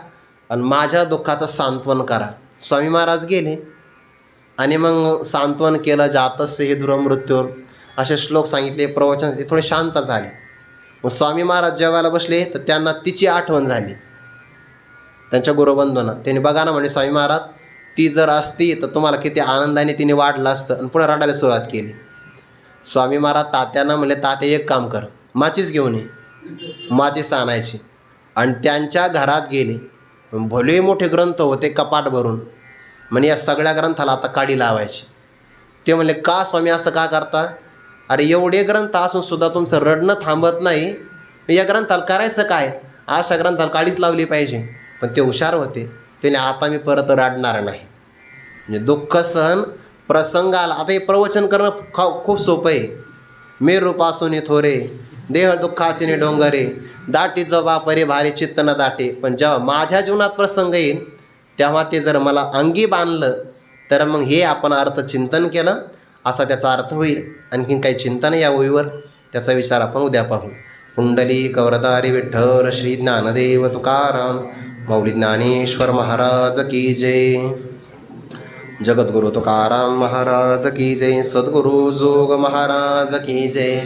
आणि माझ्या दुःखाचं सांत्वन करा. स्वामी महाराज गेले आणि मग सांत्वन केलं. जातस्य हे ध्रुव मृत्यूर असे श्लोक सांगितले, प्रवचन. ते थोडे शांत झाले. मग स्वामी महाराज जेवायला बसले तर त्यांना तिची आठवण झाली, त्यांच्या गुरुबंधूंना. त्यांनी बघा ना म्हणे स्वामी महाराज, ती जर असती तर तुम्हाला किती आनंदाने तिने वाढलं असतं. आणि पुढे रडायला सुरुवात केली. स्वामी महाराज तात्यांना म्हणले, तात्या एक काम कर, माचीस घेऊन ये. माचीस आणायची आणि त्यांच्या घरात गेले. भले मोठे ग्रंथ होते कपाट भरून. म्हणे या सगळ्या ग्रंथाला आता काडी लावायची. ते म्हणले, का स्वामी असं का करता? अरे एवढे ग्रंथ असून सुद्धा तुमचं रडणं थांबत नाही, या ग्रंथाला करायचं काय? अशा ग्रंथाला काडीच लावली पाहिजे. पण ते हुशार होते. त्याने आता मी परत रडणार नाही. म्हणजे दुःख सहन प्रसंग आला. आता हे प्रवचन करणं खूप सोपं आहे. मेरूपासून थोरे देह दुःखाचे डोंगरे, दाटी जबा परे भारी चित्त न दाटे. पण जेव्हा माझ्या जीवनात प्रसंग येईल तेव्हा ते जर मला अंगी बांधलं तर मग हे आपण अर्थचिंतन केलं असा त्याचा अर्थ होईल. आणखीन काही चिंतन या ओळीवर, त्याचा विचार आपण उद्या पाहू. कुंडली कवरदारी विठ्ठल श्री ज्ञानदेव तुकाराम मौली ज्ञानेश्वर महाराज की जय. जगद्गुरु तुकाराम महाराज की जय. सद्गुरु जोग महाराज की जय.